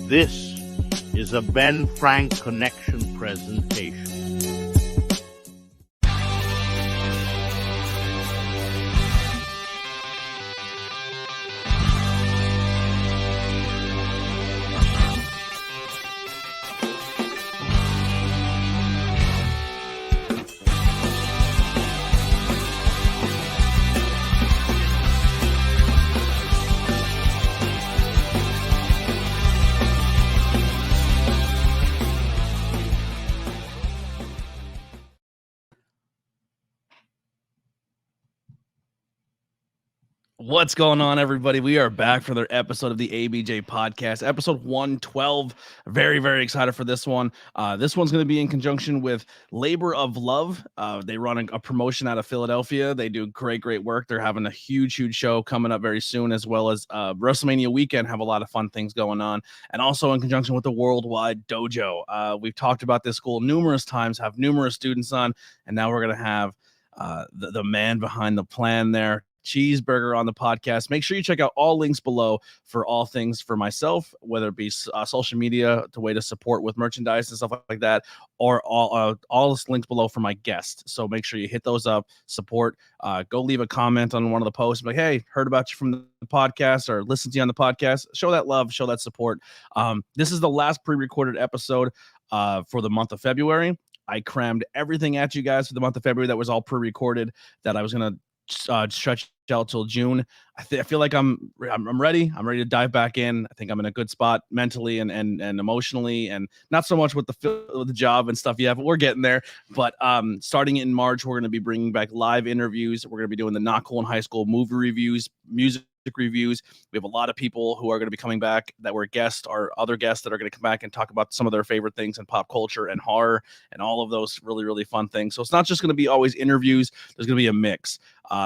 This is a Ben Frank Connection presentation. What's going on, everybody? We are back for another episode of the ABJ Podcast, episode 112. Very, very excited for this one. This one's going to be in conjunction with Labor of Love. They run a promotion out of Philadelphia. They do great work. They're having a huge show coming up very soon, as well as WrestleMania weekend. Have a lot of fun things going on. And also in conjunction with the Worldwide Dojo. We've talked about this school numerous times, have numerous students on, and now we're going to have the man behind the plan there, Cheeseburger, on the podcast. Make sure you check out all links below for all things for myself, whether it be social media, the way to support with merchandise and stuff like that, or all this links below for my guest. So make sure you hit those up, support, go leave a comment on one of the posts, like, hey, heard about you from the podcast or listen to you on the podcast. Show that love, show that support. This is the last pre-recorded episode for the month of February. I crammed everything at you guys for the month of February that was all pre-recorded that I was going to stretch out till June. I feel like I'm ready. I'm ready to dive back in. I think I'm in a good spot mentally and emotionally, and not so much with the job and stuff yet, but we're getting there. But starting in March, we're going to be bringing back live interviews. We're going to be doing the Not Cool in High School movie reviews, music reviews. We have a lot of people who are going to be coming back that were guests or other guests that are going to come back and talk about some of their favorite things in pop culture and horror and all of those really fun things. So it's not just going to be always interviews. There's going to be a mix.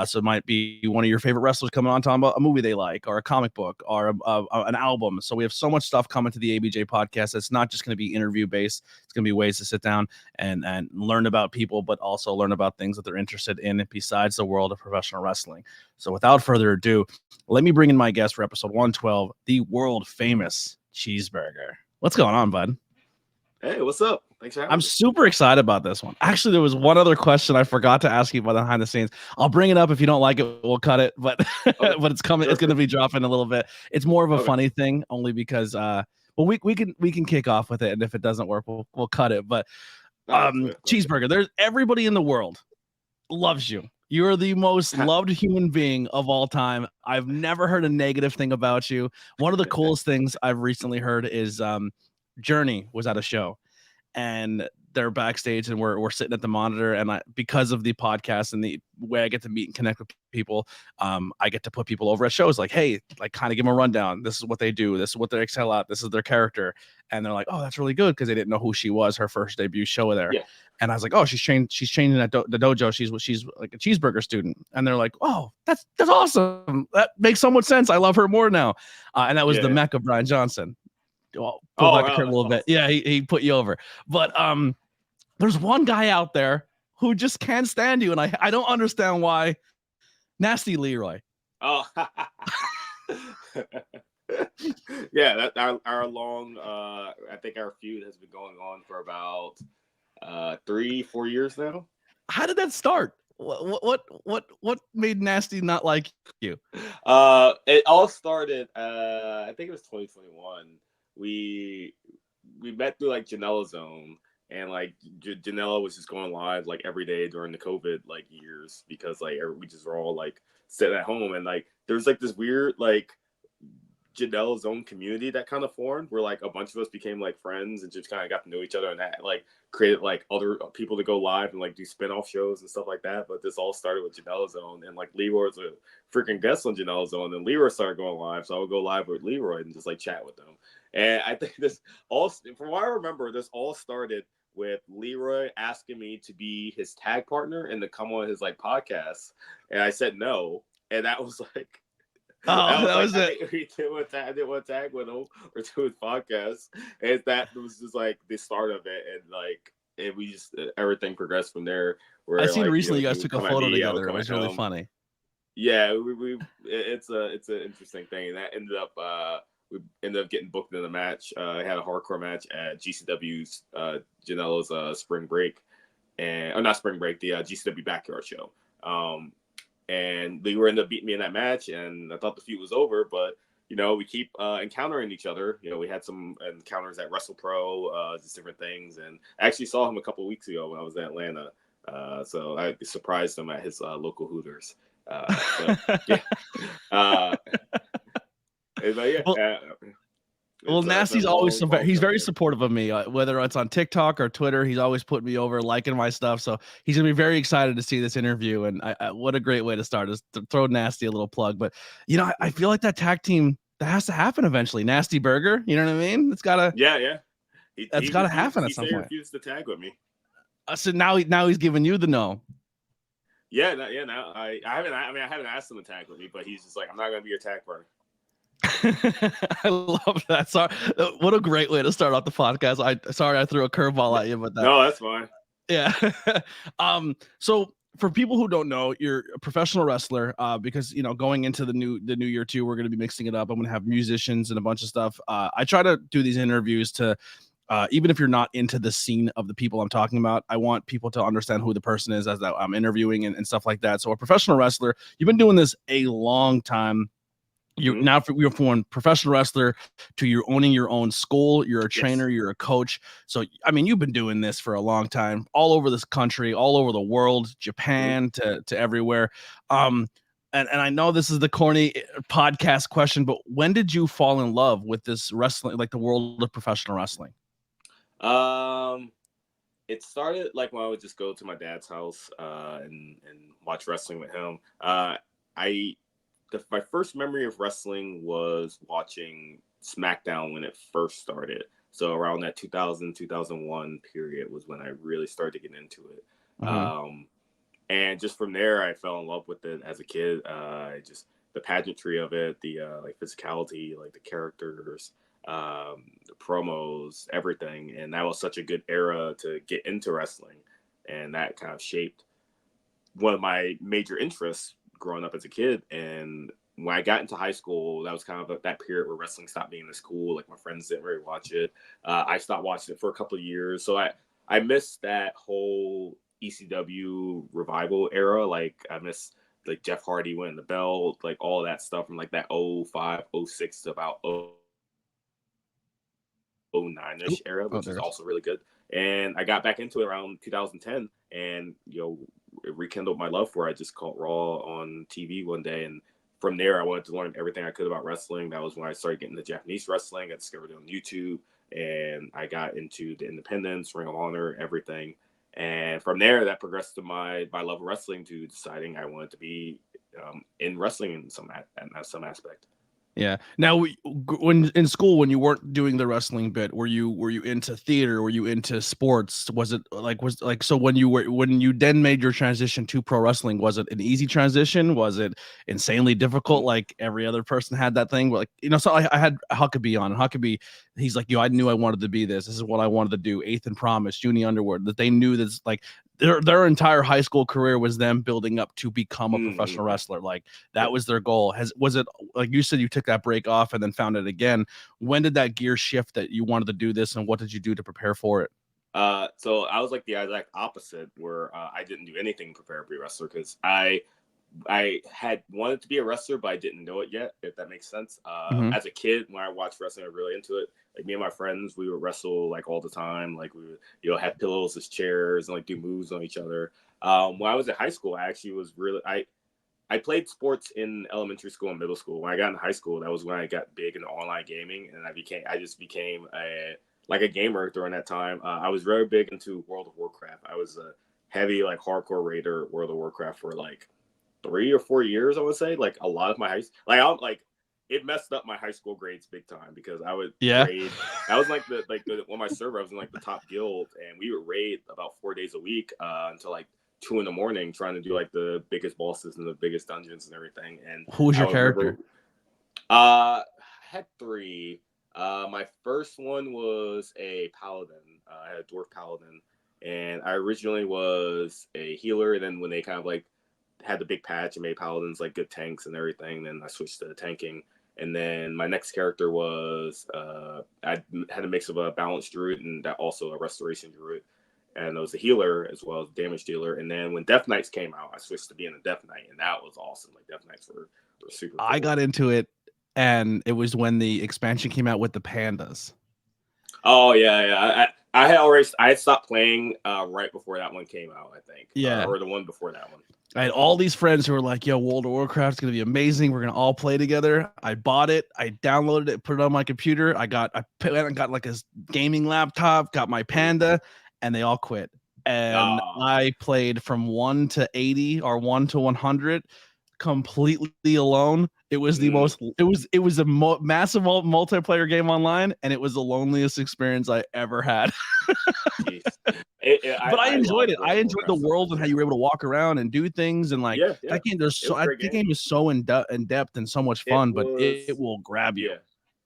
So it might be one of your favorite wrestlers coming on talking about a movie they like, or a comic book, or an album. So we have so much stuff coming to the ABJ podcast. It's not just going to be interview based. It's going to be ways to sit down and learn about people, but also learn about things that they're interested in besides the world of professional wrestling. So without further ado, let me bring in my guest for episode 112, the world famous Cheeseburger. What's going on, bud? Hey, what's up? Thanks for having me. I'm super excited about this one. Actually, there was one other question I forgot to ask you about behind the scenes. I'll bring it up. If you don't like it, we'll cut it. But Okay. but it's coming. It's going to be dropping a little bit. It's more of a Okay. funny thing, only because we can kick off with it, and if it doesn't work, we'll cut it. But Cheeseburger, there's everybody in the world loves you. You're the most loved human being of all time. I've never heard a negative thing about you. One of the coolest things I've recently heard is Journey was at a show, and they're backstage, and we're sitting at the monitor, and because of the podcast and the way I get to meet and connect with people, I get to put people over at shows like, hey, like kind of give them a rundown. This is what they do. This is what they excel at. This is their character. And they're like, oh, that's really good, because they didn't know who she was, her first debut show there. Yeah. And I was like, oh, she's training at the dojo. She's like a Cheeseburger student. And they're like, oh, that's awesome. That makes so much sense. I love her more now. And that was the Mech of Brian Johnson. Well, pull back the curtain a little bit. Yeah, he put you over. But there's one guy out there who just can't stand you, and I don't understand why. Nasty Leroy. Oh, yeah. That our long. I think our feud has been going on for about 3-4 years now. How did that start? What made Nasty not like you? It all started. I think it was 2021. We met through like Janela Zone, and like Janela was just going live like every day during the COVID like years, because like we just were all like sitting at home, and like there's like this weird like Janela Zone community that kind of formed, where like a bunch of us became like friends and just kind of got to know each other, and that like created like other people to go live and like do spin-off shows and stuff like that. But this all started with Janela Zone, and like Leroy was a freaking guest on Janela Zone, and Leroy started going live, so I would go live with Leroy and just like chat with them. And I think this all, from what I remember, this all started with Leroy asking me to be his tag partner and to come on his like podcast, and I said no, and that was like, that was it. We did one tag with him or do his podcast, and that was just like the start of it, and like we just everything progressed from there. Where I seen like, recently you guys would took a come at photo me, together. It was really funny. Yeah, it's an interesting thing, and that ended up we ended up getting booked in a match. I had a hardcore match at GCW's Janela's spring break, or not spring break, the GCW backyard show. And they were ended up beating me in that match, and I thought the feud was over, but we keep encountering each other. We had some encounters at Wrestle Pro, just different things, and I actually saw him a couple of weeks ago when I was in Atlanta. So I surprised him at his local Hooters. Yeah. But yeah. Well, Nasty's always he's very supportive of me, whether it's on TikTok or Twitter. He's always putting me over, liking my stuff. So he's gonna be very excited to see this interview. And what a great way to start is to throw Nasty a little plug. But I feel like that tag team that has to happen eventually. Nasty Burger, you know what I mean? It's gotta that's gotta happen at some point. He refused to tag with me. So now he's giving you the no. Yeah. Now I haven't asked him to tag with me, but he's just like, I'm not gonna be your tag partner. I love that. Sorry, what a great way to start off the podcast. I threw a curveball at you, but no, that's fine. Yeah. So for people who don't know, you're a professional wrestler. Because going into the new year too, we're going to be mixing it up. I'm going to have musicians and a bunch of stuff. I try to do these interviews to. Even if you're not into the scene of the people I'm talking about, I want people to understand who the person is as I'm interviewing and stuff like that. So a professional wrestler, you've been doing this a long time. You're now from professional wrestler to you're owning your own school. You're a trainer. You're a coach. So, I mean, you've been doing this for a long time, all over this country, all over the world, Japan to everywhere. And I know this is the corny podcast question, but when did you fall in love with this wrestling, like the world of professional wrestling? It started like when I would just go to my dad's house and watch wrestling with him. My first memory of wrestling was watching SmackDown when it first started. So around that 2000, 2001 period was when I really started to get into it. And just from there, I fell in love with it as a kid. Just the pageantry of it, the like physicality, like the characters, the promos, everything. And that was such a good era to get into wrestling. And that kind of shaped one of my major interests growing up as a kid. And when I got into high school, that was kind of that period where wrestling stopped being as cool. Like my friends didn't really watch it. I stopped watching it for a couple of years. So I missed that whole ECW revival era. Like I missed like Jeff Hardy winning the belt, like all that stuff from like that 05, 06 to about 09-ish era, which is also really good. And I got back into it around 2010 and, it rekindled my love for it. I just caught Raw on TV one day. And from there, I wanted to learn everything I could about wrestling. That was when I started getting into Japanese wrestling. I discovered it on YouTube. And I got into the independents, Ring of Honor, everything. And from there, that progressed to my love of wrestling to deciding I wanted to be in wrestling in some aspect. Yeah. Now, when in school, when you weren't doing the wrestling bit, were you into theater? Were you into sports? Was it so when you then made your transition to pro wrestling, was it an easy transition? Was it insanely difficult? Like every other person had that thing. Like so I had Huckabee on. Huckabee, he's like, I knew I wanted to be this. This is what I wanted to do. Eighth and Promise, Junie Underwood. That they knew that's like. Their entire high school career was them building up to become a professional wrestler. Like that was their goal. Was it like you said, you took that break off and then found it again? When did that gear shift that you wanted to do this, and what did you do to prepare for it? So I was like the exact opposite, where I didn't do anything to prepare to be a wrestler because I had wanted to be a wrestler, but I didn't know it yet, if that makes sense. As a kid, when I watched wrestling, I was really into it. Like me and my friends, we would wrestle like all the time. Like we would, have pillows as chairs and like do moves on each other. When I was in high school, I actually was really, I played sports in elementary school and middle school. When I got into high school, that was when I got big into online gaming, and I just became a gamer during that time. I was very big into World of Warcraft. I was a heavy like hardcore raider World of Warcraft for like 3 or 4 years, I would say. Like a lot of my it messed up my high school grades big time because I would raid. I was like on my server, I was in like the top guild, and we would raid about 4 days a week until like 2 a.m. trying to do like the biggest bosses and the biggest dungeons and everything. And who was your character? I had 3. My first one was a paladin. I had a dwarf paladin, and I originally was a healer. And then when they kind of like had the big patch and made paladins like good tanks and everything, then I switched to tanking. And then my next character was I had a mix of a balanced druid and that also a restoration druid, and it was a healer as well as a damage dealer. And then when Death Knights came out, I switched to being a Death Knight, and that was awesome. Like Death Knights were super cool. I got into it, and it was when the expansion came out with the pandas. Oh yeah. I had stopped playing right before that one came out, I think. Yeah. Or the one before that one. I had all these friends who were like, yo, World of Warcraft's going to be amazing. We're going to all play together. I bought it. I downloaded it, put it on my computer. I got like a gaming laptop, got my Panda, and they all quit. And I played from 1 to 80 or 1 to 100 completely alone. It was the most, it was a massive multiplayer game online, and it was the loneliest experience I ever had. But I enjoyed it. I enjoyed the world and how you were able to walk around and do things, and like that game. The game is so in depth and so much fun, but it will grab you. Yeah.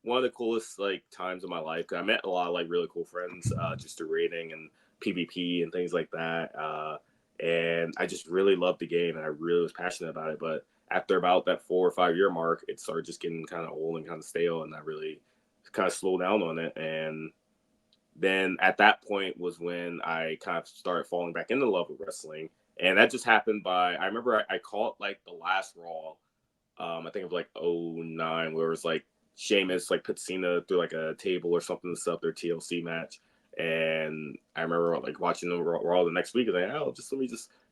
One of the coolest like times of my life. I met a lot of like really cool friends just through raiding and PvP and things like that. And I just really loved the game, and I really was passionate about it. But after about that 4 or 5 year mark, it started just getting kind of old and kind of stale, and I really kind of slowed down on it. And then at that point was when I kind of started falling back into love with wrestling. And that just happened I remember I caught like the last Raw. I think it was like 2009, where it was like Sheamus like put Cena through like a table or something to set up their TLC match. And I remember like watching the Raw the next week, and like, let me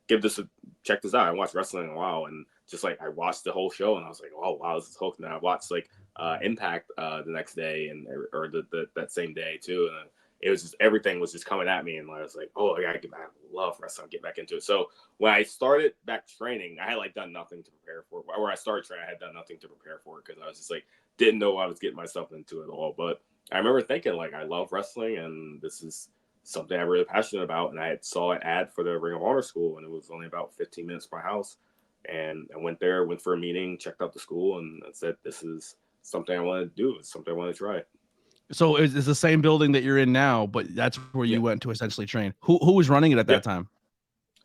give this check this out. I watched wrestling in a while, and just like I watched the whole show, and I was like, oh wow, this is hooked. And I watched like Impact the next day, or that same day too, and it was just everything was just coming at me, and I was like, oh, I gotta get back. I love wrestling, get back into it. So when I started back training, I had like done nothing to prepare for it. Where I started training, I had done nothing to prepare for it, because I was just like didn't know what I was getting myself into at all. But I remember thinking like, I love wrestling, and this is something I'm really passionate about. And I saw an ad for the Ring of Honor school, and it was only about 15 minutes from my house. And I went for a meeting, checked out the school, and said, this is something I want to do. It's something I want to try. So it's the same building that you're in now, but that's where you went to essentially train. Who was running it at that time?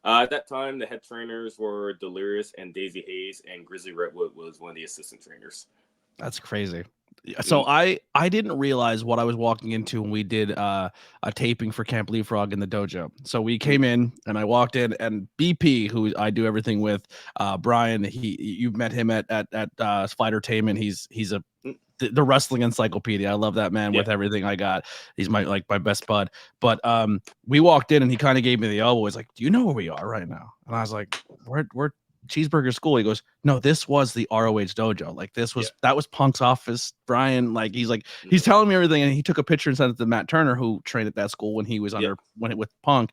At that time, the head trainers were Delirious and Daisy Hayes, and Grizzly Redwood was one of the assistant trainers. That's crazy. So I didn't realize what I was walking into when we did a taping for Camp Leapfrog in the dojo. So we came in, and I walked in, and BP, who I do everything with, Brian, you've met him at Spidertainment. He's the wrestling encyclopedia. I love that man with everything I got. He's my best bud. But we walked in, and he kind of gave me the elbow. He's like, do you know where we are right now? And I was like, we're Cheeseburger school. He goes, no, this was the ROH dojo. Like that was Punk's office. Brian, like he's telling me everything, and he took a picture and sent it to Matt Turner, who trained at that school when he was with Punk.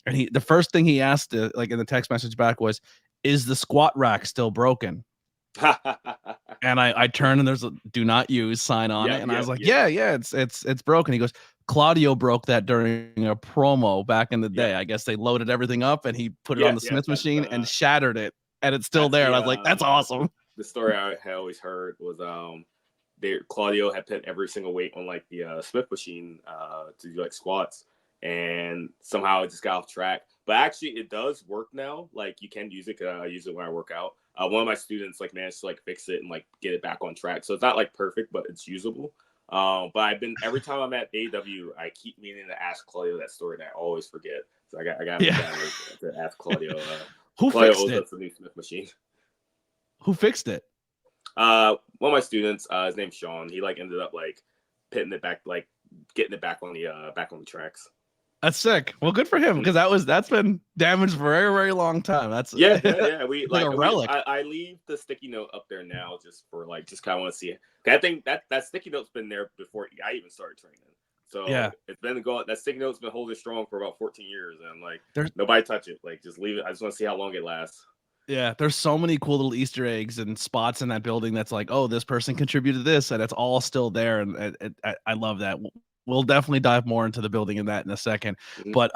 And the first thing he asked like in the text message back was, is the squat rack still broken? And I turned, and there's a do not use sign on it, and I was like, yeah, it's broken. He goes, Claudio broke that during a promo back in the day. I guess they loaded everything up, and he put it on the Smith machine and shattered it, and it's still there. And I was like, that's awesome. The story I had always heard was Claudio had put every single weight on like the Smith machine to do like squats, and somehow it just got off track. But actually, it does work now. Like you can use it. I use it when I work out. One of my students like managed to like fix it and like get it back on track. So it's not like perfect, but it's usable. But every time I'm at AW, I keep meaning to ask Claudio that story, and I always forget. So I got to ask Claudio. Who Claudio fixed it? The new Smith machine. Who fixed it? One of my students, his name's Sean. He like ended up like pitting it back, like getting it back on the tracks. That's sick. Well, good for him, because that's been damaged for a very, very long time. That's We like a relic. I leave the sticky note up there now just for like just kind of want to see it. I think that sticky note's been there before I even started training. So it's been going. That sticky note's been holding strong for about 14 years, and I'm like, nobody touch it. Like, just leave it. I just want to see how long it lasts. Yeah, there's so many cool little Easter eggs and spots in that building that's like, oh, this person contributed this, and it's all still there, and I love that. We'll definitely dive more into the building in that in a second. Mm-hmm. But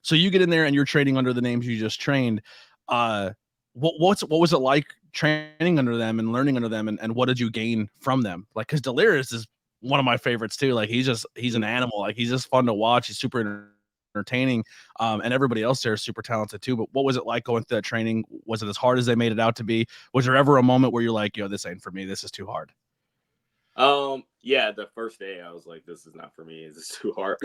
so you get in there and you're training under the names you just trained. What was it like training under them and learning under them, and what did you gain from them? Like, because Delirious is one of my favorites too. Like he's an animal. Like he's just fun to watch. He's super entertaining, and everybody else there is super talented too. But what was it like going through that training? Was it as hard as they made it out to be? Was there ever a moment where you're like, yo, this ain't for me, this is too hard? Yeah, the first day I was like, this is not for me. This is too hard.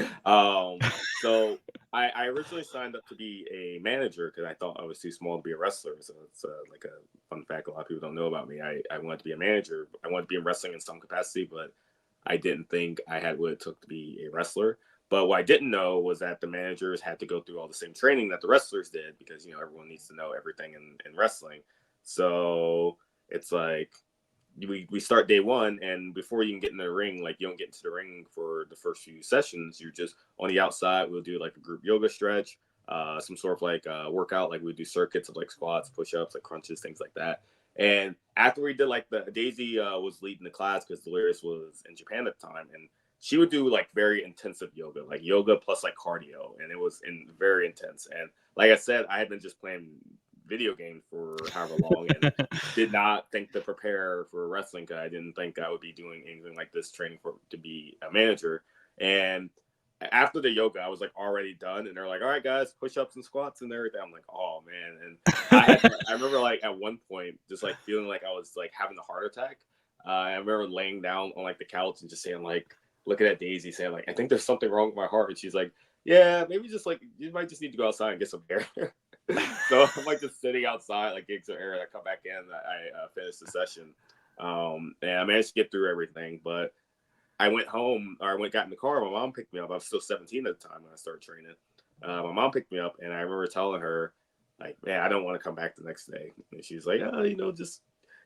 So I originally signed up to be a manager because I thought I was too small to be a wrestler. So it's like a fun fact a lot of people don't know about me. I wanted to be a manager. I wanted to be in wrestling in some capacity, but I didn't think I had what it took to be a wrestler. But what I didn't know was that the managers had to go through all the same training that the wrestlers did because, everyone needs to know everything in wrestling. So it's like, we start day one, and before you can get in the ring, like you don't get into the ring for the first few sessions. You're just on the outside. We'll do like a group yoga stretch, some sort of like workout. Like we do circuits of like squats, push-ups, like crunches, things like that. And after we did like Daisy was leading the class because Delirious was in Japan at the time, and she would do like very intensive yoga, like yoga plus like cardio, and it was very intense. And like I said, I had been just playing video games for however long and did not think to prepare for wrestling because I didn't think I would be doing anything like this training to be a manager. And after the yoga, I was like already done, and they're like, "All right, guys, push-ups and squats and everything." I'm like, "Oh man!" And I remember like at one point just like feeling like I was like having a heart attack. I remember laying down on like the couch and just saying like, looking at Daisy, saying like, "I think there's something wrong with my heart," and she's like, "Yeah, maybe just like you might just need to go outside and get some air." So I'm like just sitting outside, like getting some air. I come back in, I finished the session, and I managed to get through everything. But I went home, or got in the car. My mom picked me up. I was still 17 at the time when I started training. My mom picked me up, and I remember telling her, like, "Man, I don't want to come back the next day." And she's like, "Oh, just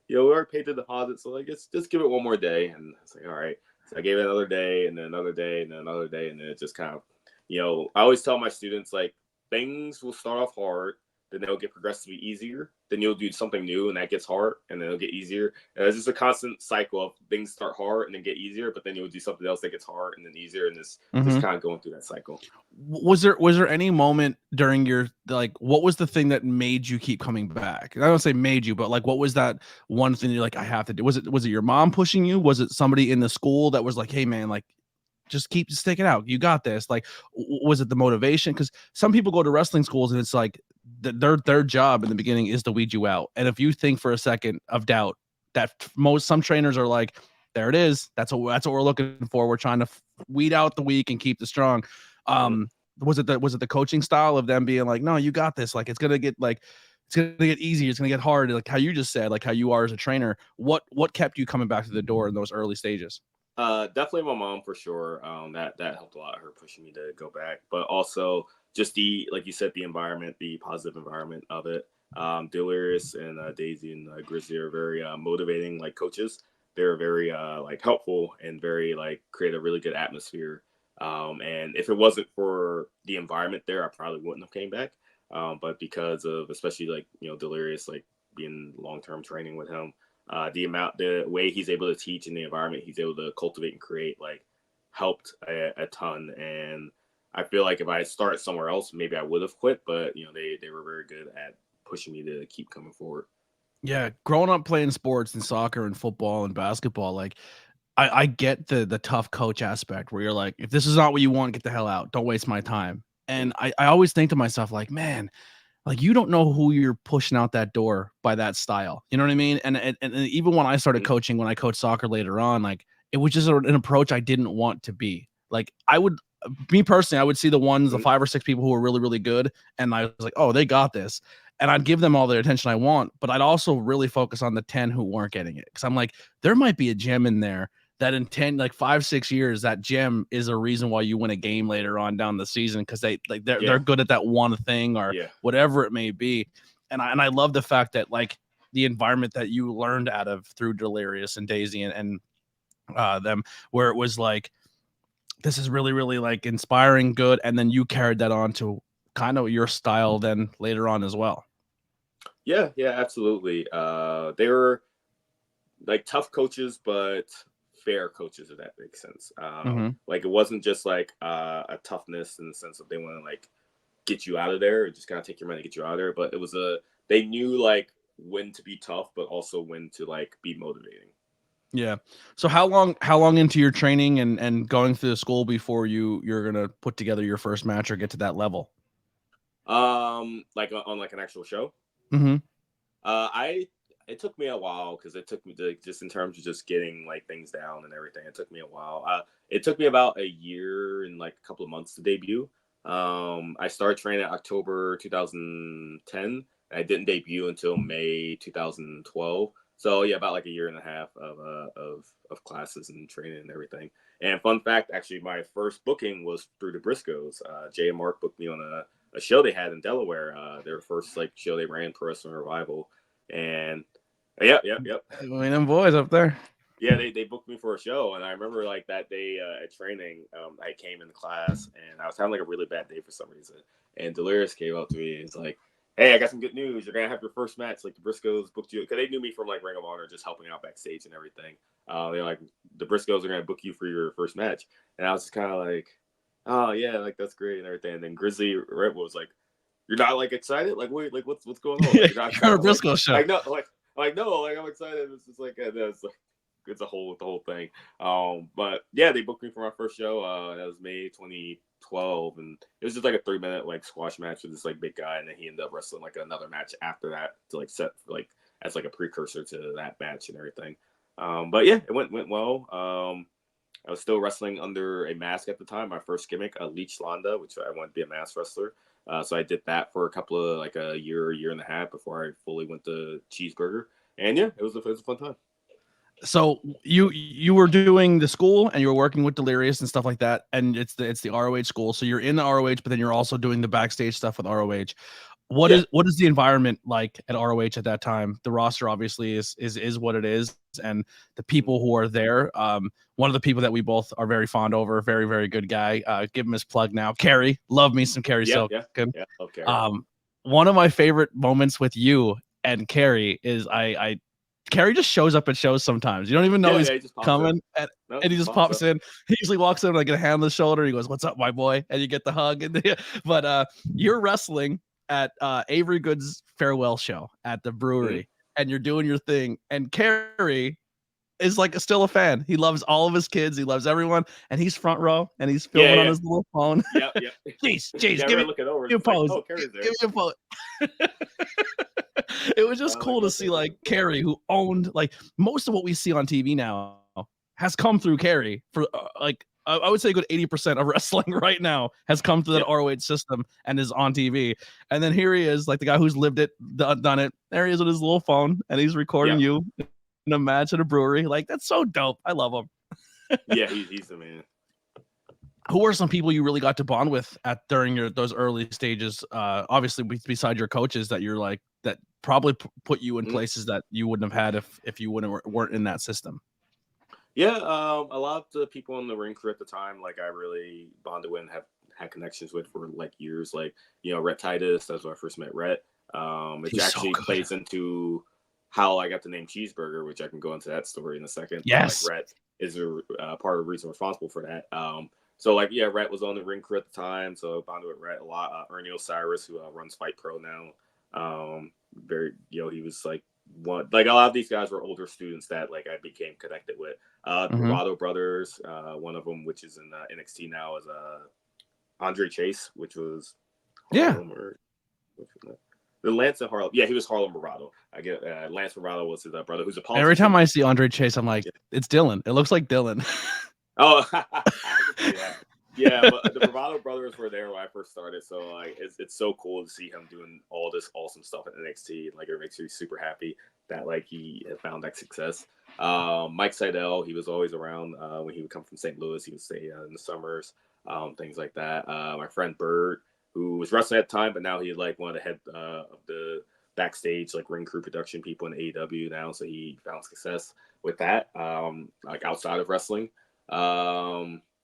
we already paid the deposit, so like just give it one more day." And I was like, "All right." So I gave it another day, and then another day, and then another day, and then it just kind of, I always tell my students like things will start off hard, then they'll get progressively easier. Then you'll do something new, and that gets hard, and then it'll get easier. And it's just a constant cycle of things start hard and then get easier, but then you'll do something else that gets hard and then easier, and this just kind of going through that cycle. Was there any moment during your like what was the thing that made you keep coming back? I don't say made you, but like what was that one thing you're like I have to do? Was it your mom pushing you? Was it somebody in the school that was like, hey man, like just stick it out. You got this. Like, was it the motivation? Because some people go to wrestling schools and it's like their job in the beginning is to weed you out. And if you think for a second of doubt that some trainers are like, there it is. That's what we're looking for. We're trying to weed out the weak and keep the strong. Was it the coaching style of them being like, no, you got this. Like it's gonna get easier. It's gonna get hard. Like how you just said, like how you are as a trainer. What kept you coming back to the door in those early stages? Definitely my mom for sure. That helped a lot, her pushing me to go back, but also just like you said, the environment, the positive environment of it. Delirious and Daisy and Grizzly are very motivating, like coaches. They're very like helpful and very like create a really good atmosphere. And if it wasn't for the environment there, I probably wouldn't have came back. But because of especially like Delirious, like being long-term training with him. The way he's able to teach and the environment he's able to cultivate and create, like, helped a ton. And I feel like if I had started somewhere else, maybe I would have quit. But they were very good at pushing me to keep coming forward. Yeah, growing up playing sports and soccer and football and basketball, like I get the tough coach aspect where you're like, if this is not what you want, get the hell out. Don't waste my time. And I always think to myself, like, man, like you don't know who you're pushing out that door by that style. You know what I mean? And even when I started coaching, when I coached soccer later on, like it was just an approach I didn't want to be. Like me personally, I would see the 5 or 6 people who were really, really good. And I was like, oh, they got this. And I'd give them all the attention I want, but I'd also really focus on the 10 who weren't getting it. Cause I'm like, there might be a gem in there that in 10, like 5, 6 years, that gem is a reason why you win a game later on down the season. Cause they're good at that one thing or whatever it may be. And I love the fact that like the environment that you learned out of through Delirious and Daisy and them, where it was like, this is really, really like inspiring, good. And then you carried that on to kind of your style then later on as well. Yeah, absolutely. They were like tough coaches, but fair coaches, if that makes sense. Like it wasn't just like a toughness in the sense of they want to like get you out of there and just kind of take your money, get you out of there. But it was they knew like when to be tough, but also when to like be motivating. Yeah. So how long into your training and going through the school before you're gonna put together your first match or get to that level? Like on like an actual show. Mm-hmm. I It took me a while because it took me to just in terms of just getting like things down and everything. It took me a while. It took me about a year and like a couple of months to debut. I started training in October 2010. I didn't debut until May 2012. So yeah, about like a year and a half of classes and training and everything. And fun fact, actually, my first booking was through the Briscoes. Jay and Mark booked me on a show they had in Delaware. Their first like show they ran, Pro Wrestling Revival. And yep. I mean, them boys up there. Yeah, they booked me for a show, and I remember like that day at training, I came in the class, and I was having like a really bad day for some reason. And Delirious came up to me and he's like, "Hey, I got some good news. You're gonna have your first match. Like the Briscoes booked you because they knew me from like Ring of Honor, just helping out backstage and everything. They're like, the Briscoes are gonna book you for your first match." And I was just kind of like, "Oh yeah, like that's great and everything." And then Grizzly Red was like, "You're not like excited? Like wait, like what's going on? Like, you're You're a Briscoe show. Like no, like I'm excited. It's just like it's like." It's the whole thing. But yeah, they booked me for my first show. That was May 2012, and it was just like a 3-minute like squash match with this like big guy, and then he ended up wrestling like another match after that to like set like as like a precursor to that match and everything. But yeah, it went well. I was still wrestling under a mask at the time. My first gimmick, Leech Landa, which I wanted to be a mask wrestler. So I did that for a couple of like a year and a half before I fully went to Cheeseburger. And yeah, it was a fun time. So you were doing the school and you were working with Delirious and stuff like that, and it's the ROH school. So you're in the ROH, but then you're also doing the backstage stuff with ROH. What is the environment like at ROH at that time? The roster obviously is what it is, and the people who are there. One of the people that we both are very fond over, very very good guy. Give him his plug now. Kerry, love me some Kerry. Yeah, Good. Yeah, okay. One of my favorite moments with you and Kerry is Kerry just shows up at shows sometimes. You don't even know he's coming, and he just pops in. He usually walks in like a hand on the shoulder. He goes, "What's up, my boy?" And you get the hug. But you're wrestling at Avery Good's farewell show at the brewery, and you're doing your thing. And Kerry is like still a fan. He loves all of his kids. He loves everyone, and he's front row, and he's filming on his little phone. Yeah. Jeez, give me a pose. Give me a pose. It was just cool to see like Kerry, who owned like most of what we see on TV now, has come through Kerry for like I would say a good 80% of wrestling right now has come through that ROH system and is on TV. And then here he is, like the guy who's lived it, done it. There he is with his little phone, and he's recording you in a match at a brewery. Like that's so dope. I love him. Yeah, he's the man. Who are some people you really got to bond with during those early stages? Obviously, beside your coaches, that you're like that probably put you in places that you wouldn't have had if you weren't in that system. Yeah, a lot of the people in the ring crew at the time, like I really bonded with and have had connections with for like years. Like Rhett Titus, that's when I first met Rhett. It actually plays into how I got the name Cheeseburger, which I can go into that story in a second. Yes, like, Rhett is a part of the reason responsible for that. So like Rhett was on the ring crew at the time, so I bonded with Rhett a lot. Ernie Osiris, who runs Fight Pro now, he was like one. Like a lot of these guys were older students that like I became connected with. The Bravado brothers, one of them, which is in NXT now, is Andre Chase, which was Harlem the Lance and Harlem. Yeah, he was Harlem Bravado. I get Lance Bravado was his brother, who's a politician. Every time I see Andre Chase, I'm like, it's Dylan. It looks like Dylan. Oh, yeah, but the Bravado brothers were there when I first started, so like it's so cool to see him doing all this awesome stuff at NXT. Like it makes me super happy that like he had found that success. Mike Seidel, he was always around when he would come from St. Louis. He would stay in the summers, things like that. My friend Bird, who was wrestling at the time, but now he's like one of the head of the backstage like ring crew production people in AEW now, so he found success with that. Like outside of wrestling.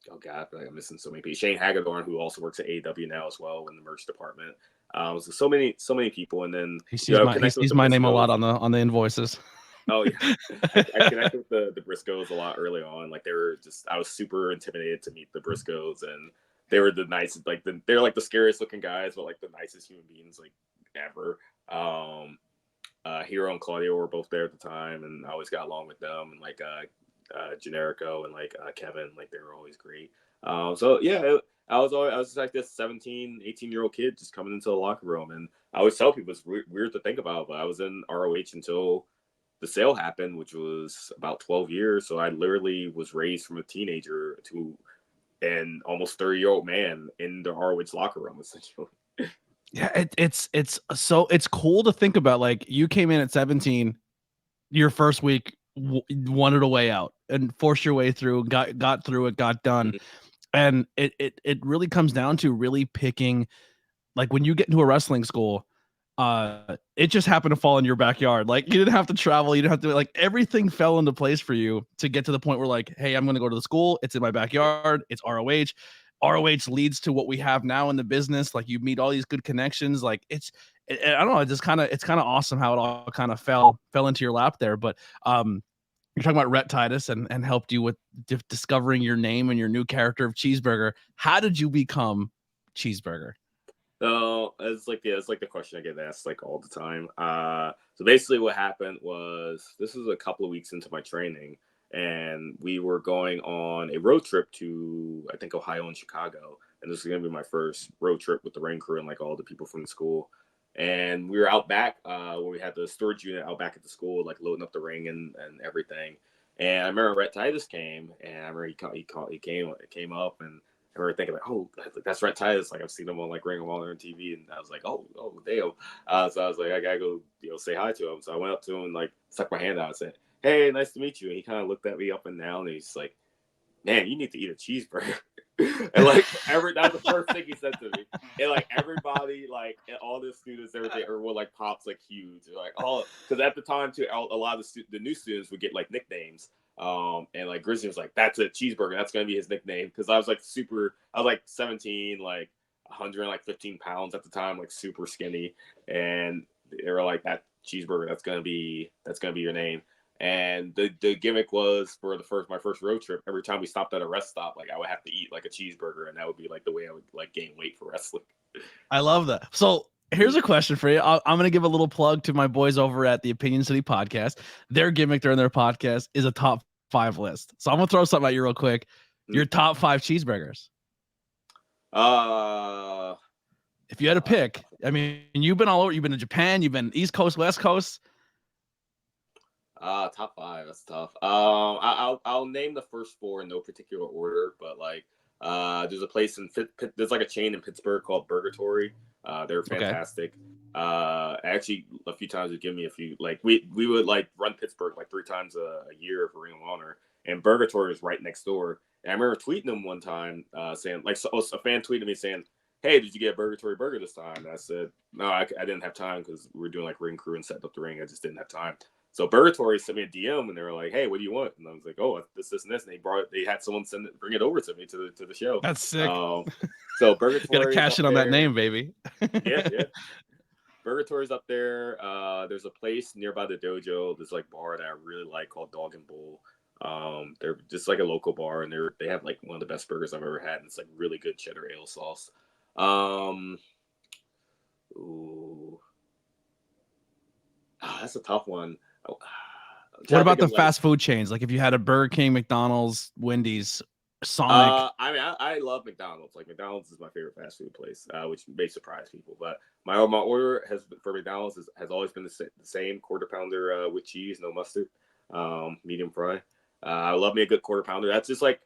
Oh God, I feel like I'm missing so many people. Shane Hagedorn, who also works at AEW now as well in the merch department. So many people, and then he sees my name a lot on the invoices. Oh yeah, I connected with the Briscoes a lot early on. Like I was super intimidated to meet the Briscoes, and they were the nicest. Like they're like the scariest looking guys, but like the nicest human beings like ever. Hero and Claudio were both there at the time, and I always got along with them. And like Generico and like Kevin, like they were always great. So yeah, I was like this 17, 18-year-old kid just coming into the locker room, and I always tell people it's weird to think about, but I was in ROH until the sale happened, which was about 12 years. So I literally was raised from a teenager to an almost 30-year-old man in the ROH locker room, essentially. Yeah, it's cool to think about. Like, you came in at 17, your first week wanted a way out and forced your way through, got through it, got done. And it really comes down to really picking, like, when you get into a wrestling school, it just happened to fall in your backyard. Like, you didn't have to travel, you didn't have to, like, everything fell into place for you to get to the point where, like, hey, I'm going to go to the school. It's in my backyard. It's ROH. ROH leads to what we have now in the business. Like, you meet all these good connections. Like, I don't know. It's kind of awesome how it all kind of fell into your lap there. But you're talking about Rhett Titus and helped you with discovering your name and your new character of Cheeseburger. How did you become Cheeseburger? So it's like the question I get asked like all the time. So basically what happened was, this was a couple of weeks into my training, and we were going on a road trip to, I think, Ohio and Chicago. And this is going to be my first road trip with the ring crew and like all the people from the school. And we were out back when we had the storage unit out back at the school, like loading up the ring and everything. And I remember Rhett Titus came, and I remember he came up, and I remember thinking like, oh, that's Rhett Titus. Like, I've seen him on like Ring of Honor and TV, and I was like, oh damn. So I was like, I gotta go, say hi to him. So I went up to him and like stuck my hand out and said, hey, nice to meet you. And he kind of looked at me up and down, and he's like, man, you need to eat a cheeseburger. And like that was the first thing he said to me. And like everybody, like all the students, everything, everyone like pops like huge. They're like, oh, because at the time too, a lot of the new students would get like nicknames. And like Grizzly was like, that's a cheeseburger. That's gonna be his nickname. Because I was like 17, like 115 pounds at the time, like super skinny. And they were like, that cheeseburger, that's gonna be your name. And the gimmick was, for my first road trip, every time we stopped at a rest stop, like I would have to eat like a cheeseburger, and that would be like the way I would like gain weight for wrestling. I love that. So here's a question for you. I'm going to give a little plug to my boys over at the Opinion City Podcast. Their gimmick during their podcast is a top 5 list. So I'm going to throw something at you real quick. Your top 5 cheeseburgers. If you had to pick, I mean, you've been all over. You've been to Japan. You've been East Coast, West Coast. Top 5. That's tough. I'll name the first 4 in no particular order, but like, there's a place there's like a chain in Pittsburgh called Burgatory. They're fantastic. Okay. Actually, a few times they've given me a few. Like we would like run Pittsburgh like 3 times a year for Ring of Honor, and Burgatory is right next door. And I remember tweeting them one time, saying like, a fan tweeted me saying, hey, did you get a Burgatory burger this time? And I said, no, I didn't have time because we were doing like ring crew and setting up the ring. I just didn't have time. So Burgatory sent me a DM, and they were like, hey, what do you want? And I was like, oh, this, and this. And they had someone bring it over to me to the show. That's sick. So Burgatory. You gotta cash in on that name, baby. Yeah. Burgatory's up there. There's a place nearby the Dojo, this like bar that I really like called Dog and Bull. They're just like a local bar, and they have like one of the best burgers I've ever had, and it's like really good cheddar ale sauce. That's a tough one. What about the fast food chains? Like if you had a Burger King, McDonald's, Wendy's, Sonic. I mean, I love McDonald's. Like McDonald's is my favorite fast food place, which may surprise people. But my order for McDonald's has always been the same: quarter pounder with cheese, no mustard, medium fry. I love me a good quarter pounder. That's just like,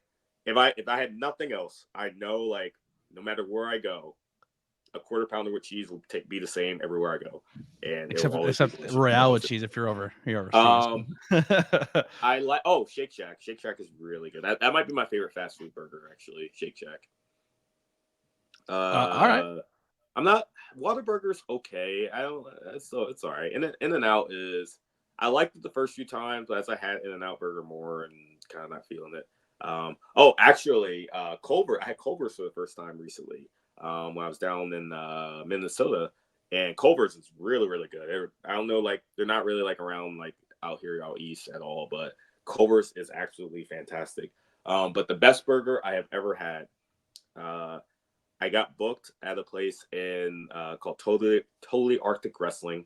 if I had nothing else, I know like no matter where I go, a quarter pounder with cheese will be the same everywhere I go. And except Royale with cheese if you're overseas. I like Shake Shack. Shake Shack is really good. That might be my favorite fast food burger, actually. Shake Shack. All right. I'm not Whataburger's okay. It's all right. In-N-Out is, I liked it the first few times, but as I had In-N-Out burger more and kind of not feeling it. Actually, Culver. I had Culver's for the first time recently. When I was down in Minnesota, and Culver's is really, really good. I don't know, like they're not really like around like out east at all, but Culver's is absolutely fantastic. But the best burger I have ever had, I got booked at a place in called Totally Arctic Wrestling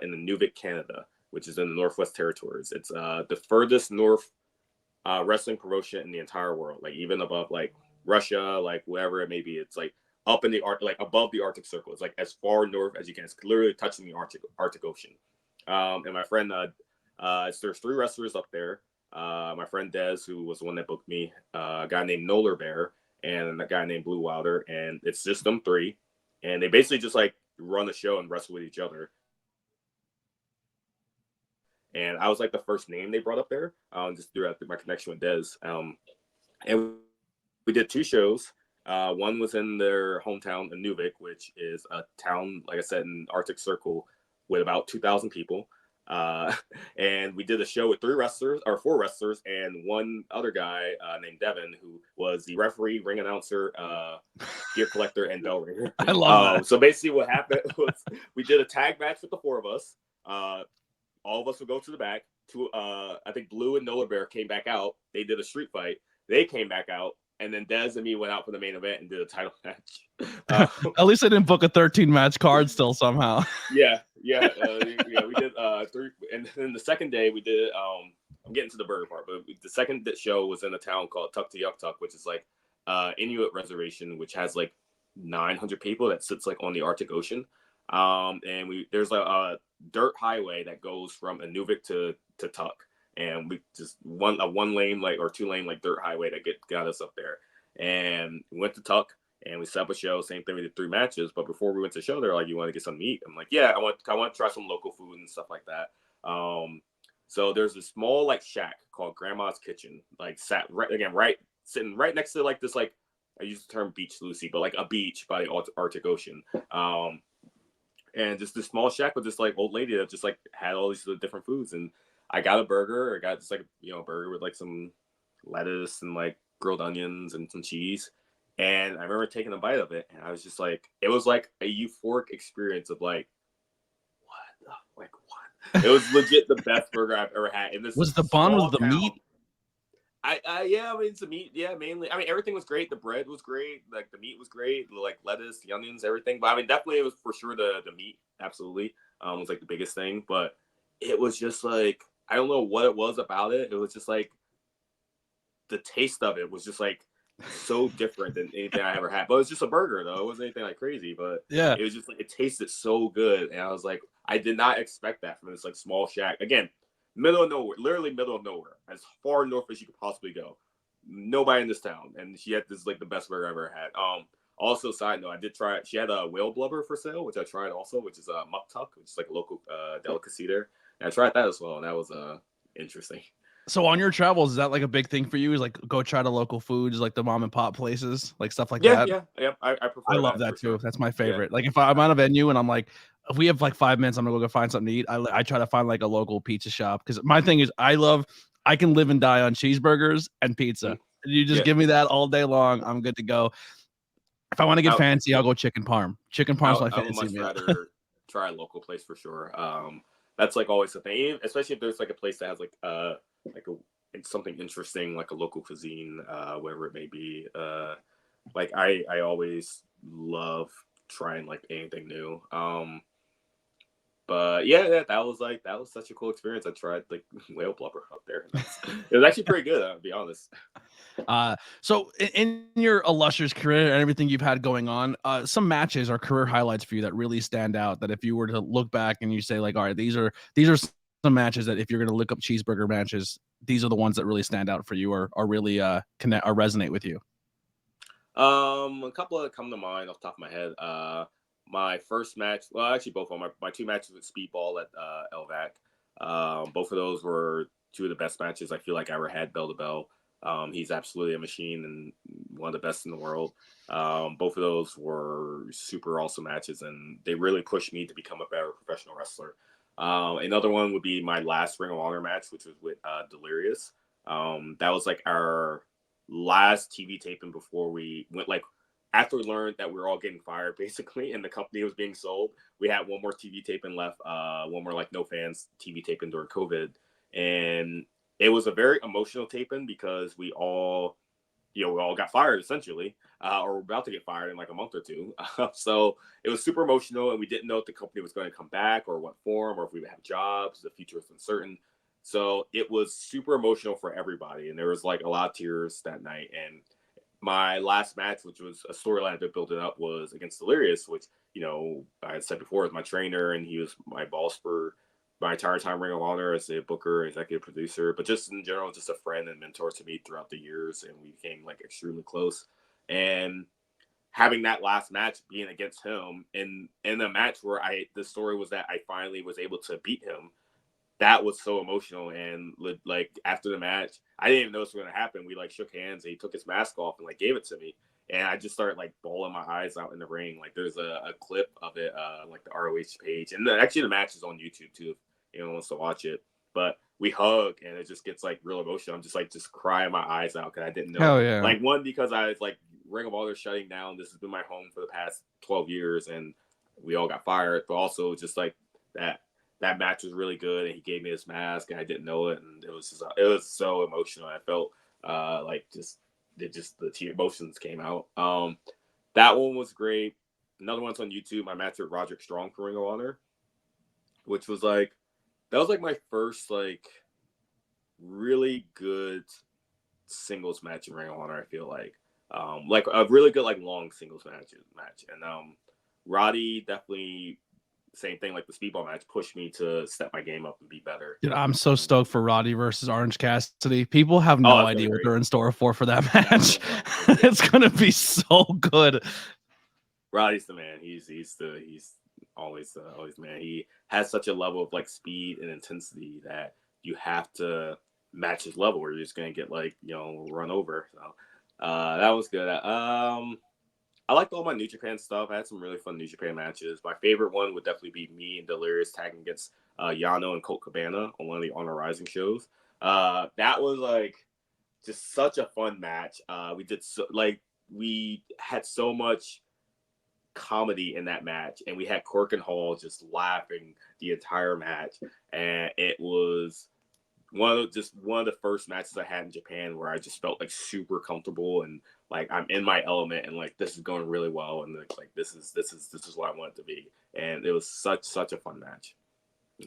in Nunavut, Canada, which is in the Northwest Territories. It's the furthest north wrestling promotion in the entire world, like even above like Russia, like wherever it may be. It's like up in the like above the Arctic Circle. It's like as far north as you can. It's literally touching the Arctic Ocean. And my friend There's 3 wrestlers up there. My friend Dez, who was the one that booked me, a guy named Nolar Bear, and a guy named Blue Wilder, and it's just them 3, and they basically just like run the show and wrestle with each other. And I was like the first name they brought up there, just throughout my connection with Dez. And we did 2 shows. One was in their hometown, Inuvik, which is a town, like I said, in Arctic Circle with about 2,000 people. And we did a show with 4 wrestlers, and one other guy named Devin, who was the referee, ring announcer, gear collector, and bell ringer. I love that. So basically what happened was we did a tag match with the 4 of us. All of us would go to the back. I think Blue and Nola Bear came back out. They did a street fight. They came back out. And then Dez and me went out for the main event and did a title match. At least I didn't book a 13-match card still somehow. We did 3. And then the second day we did, I'm getting to the burger part, but the second show was in a town called Tuktoyaktuk, which is like Inuit reservation, which has like 900 people that sits like on the Arctic Ocean. And there's a dirt highway that goes from Inuvik to Tuk, and we just a 1 lane or 2 lane like dirt highway that got us up there. And we went to Tuk and we set up a show. Same thing, we did 3 matches. But before we went to the show, they're like, "You want to get something to eat?" I'm like, "Yeah, I want to try some local food and stuff like that." So there's a small like shack called Grandma's Kitchen, like sitting right next to like this, like, I use the term beach, Lucy, but like a beach by the Arctic Ocean. And just this small shack with this like old lady that just like had all these different foods. And I got a burger. I got just like, a burger with like some lettuce and like grilled onions and some cheese. And I remember taking a bite of it, and I was just like, it was like a euphoric experience of like, what? It was legit the best burger I've ever had. And this was the bun with the meat? It's the meat. Yeah, mainly. I mean, everything was great. The bread was great. Like the meat was great. Like lettuce, the onions, everything. But I mean, definitely it was for sure the meat. Absolutely, was like the biggest thing. But it was just like, I don't know what it was about it. It was just like the taste of it was just like so different than anything I ever had. But it was just a burger though. It wasn't anything like crazy. But yeah, it was just like it tasted so good, and I was like, I did not expect that from this like small shack. Again, middle of nowhere, literally middle of nowhere, as far north as you could possibly go. Nobody in this town, and she had this like the best burger I ever had. Also, side note, I did try it. She had a whale blubber for sale, which I tried also, which is a muktuk, which is like a local delicacy there. And I tried that as well, and that was interesting. So on your travels, is that like a big thing for you? Is like go try the local foods, like the mom and pop places, like stuff like that? Yeah. I prefer. I love that too. Sure. That's my favorite. Yeah. Like if I'm on a venue and I'm like, if we have like 5 minutes, I'm gonna go find something to eat. I try to find like a local pizza shop, because my thing is I can live and die on cheeseburgers and pizza. You just give me that all day long, I'm good to go. If I want to get fancy, I'll go chicken parm. Chicken parm's my fancy meal. I would much rather try a local place for sure. That's like always the thing, especially if there's like a place that has like something interesting, like a local cuisine, whatever it may be. Like I always love trying like anything new. But yeah, that was such a cool experience. I tried like whale blubber up there. It was actually pretty good, I'll be honest. So in your illustrious career and everything you've had going on, some matches or career highlights for you that really stand out, that if you were to look back and you say like, all right, these are some matches that if you're going to look up cheeseburger matches, these are the ones that really stand out for you or really connect or resonate with you? A couple that come to mind off the top of my head. My first match, well, actually both of them, my 2 matches with Speedball at LVAC. Both of those were 2 of the best matches I feel like I ever had bell to bell. He's absolutely a machine and one of the best in the world. Both of those were super awesome matches, and they really pushed me to become a better professional wrestler. Another one would be my last Ring of Honor match, which was with Delirious. That was like our last TV taping before we went, like, after we learned that we were all getting fired basically and the company was being sold, we had one more TV taping left, one more like no fans TV taping during COVID. And it was a very emotional taping because we all got fired essentially, or we're about to get fired in like a month or 2. So it was super emotional, and we didn't know if the company was going to come back or what form, or if we would have jobs. The future was uncertain. So it was super emotional for everybody. And there was like a lot of tears that night. And my last match, which was a storyline I've been building up, was against Delirious, which, I had said before, was my trainer, and he was my boss for my entire time Ring of Honor as a booker, executive producer, but just in general, just a friend and mentor to me throughout the years, and we became like extremely close. And having that last match being against him in a match where the story was that I finally was able to beat him, that was so emotional. And like after the match, I didn't even know this was going to happen. We like shook hands and he took his mask off and like gave it to me. And I just started like bawling my eyes out in the ring. Like there's a clip of it, like the ROH page. And actually the match is on YouTube too, if anyone wants to watch it. But we hug and it just gets like real emotional. I'm just crying my eyes out because I didn't know. Hell yeah. Like one, because I was like Ring of Honor shutting down. This has been my home for the past 12 years and we all got fired. But also just like that match was really good and he gave me his mask and I didn't know it. And it was so emotional. I felt like the emotions came out. That one was great. Another one's on YouTube. My match with Roderick Strong for Ring of Honor, which was like, that was like my first like really good singles match in Ring of Honor. I feel like a really good like long singles match. And Roddy definitely, same thing like the speedball match, pushed me to step my game up and be better. Dude, I'm so stoked for Roddy versus Orange Cassidy. People have no idea what they're in store for that match. It's gonna be so good. Roddy's the man. He's always the man. He has such a level of like speed and intensity that you have to match his level or you're just gonna get like, run over. So that was good. I liked all my New Japan stuff. I had some really fun New Japan matches. My favorite one would definitely be me and Delirious tagging against Yano and Colt Cabana on one of the Honor Rising shows. That was like just such a fun match. We had so much comedy in that match, and we had Cork and Hall just laughing the entire match, and it was one of the first matches I had in Japan where I just felt like super comfortable and like I'm in my element and like this is going really well and like this is what I want it to be, and it was such a fun match.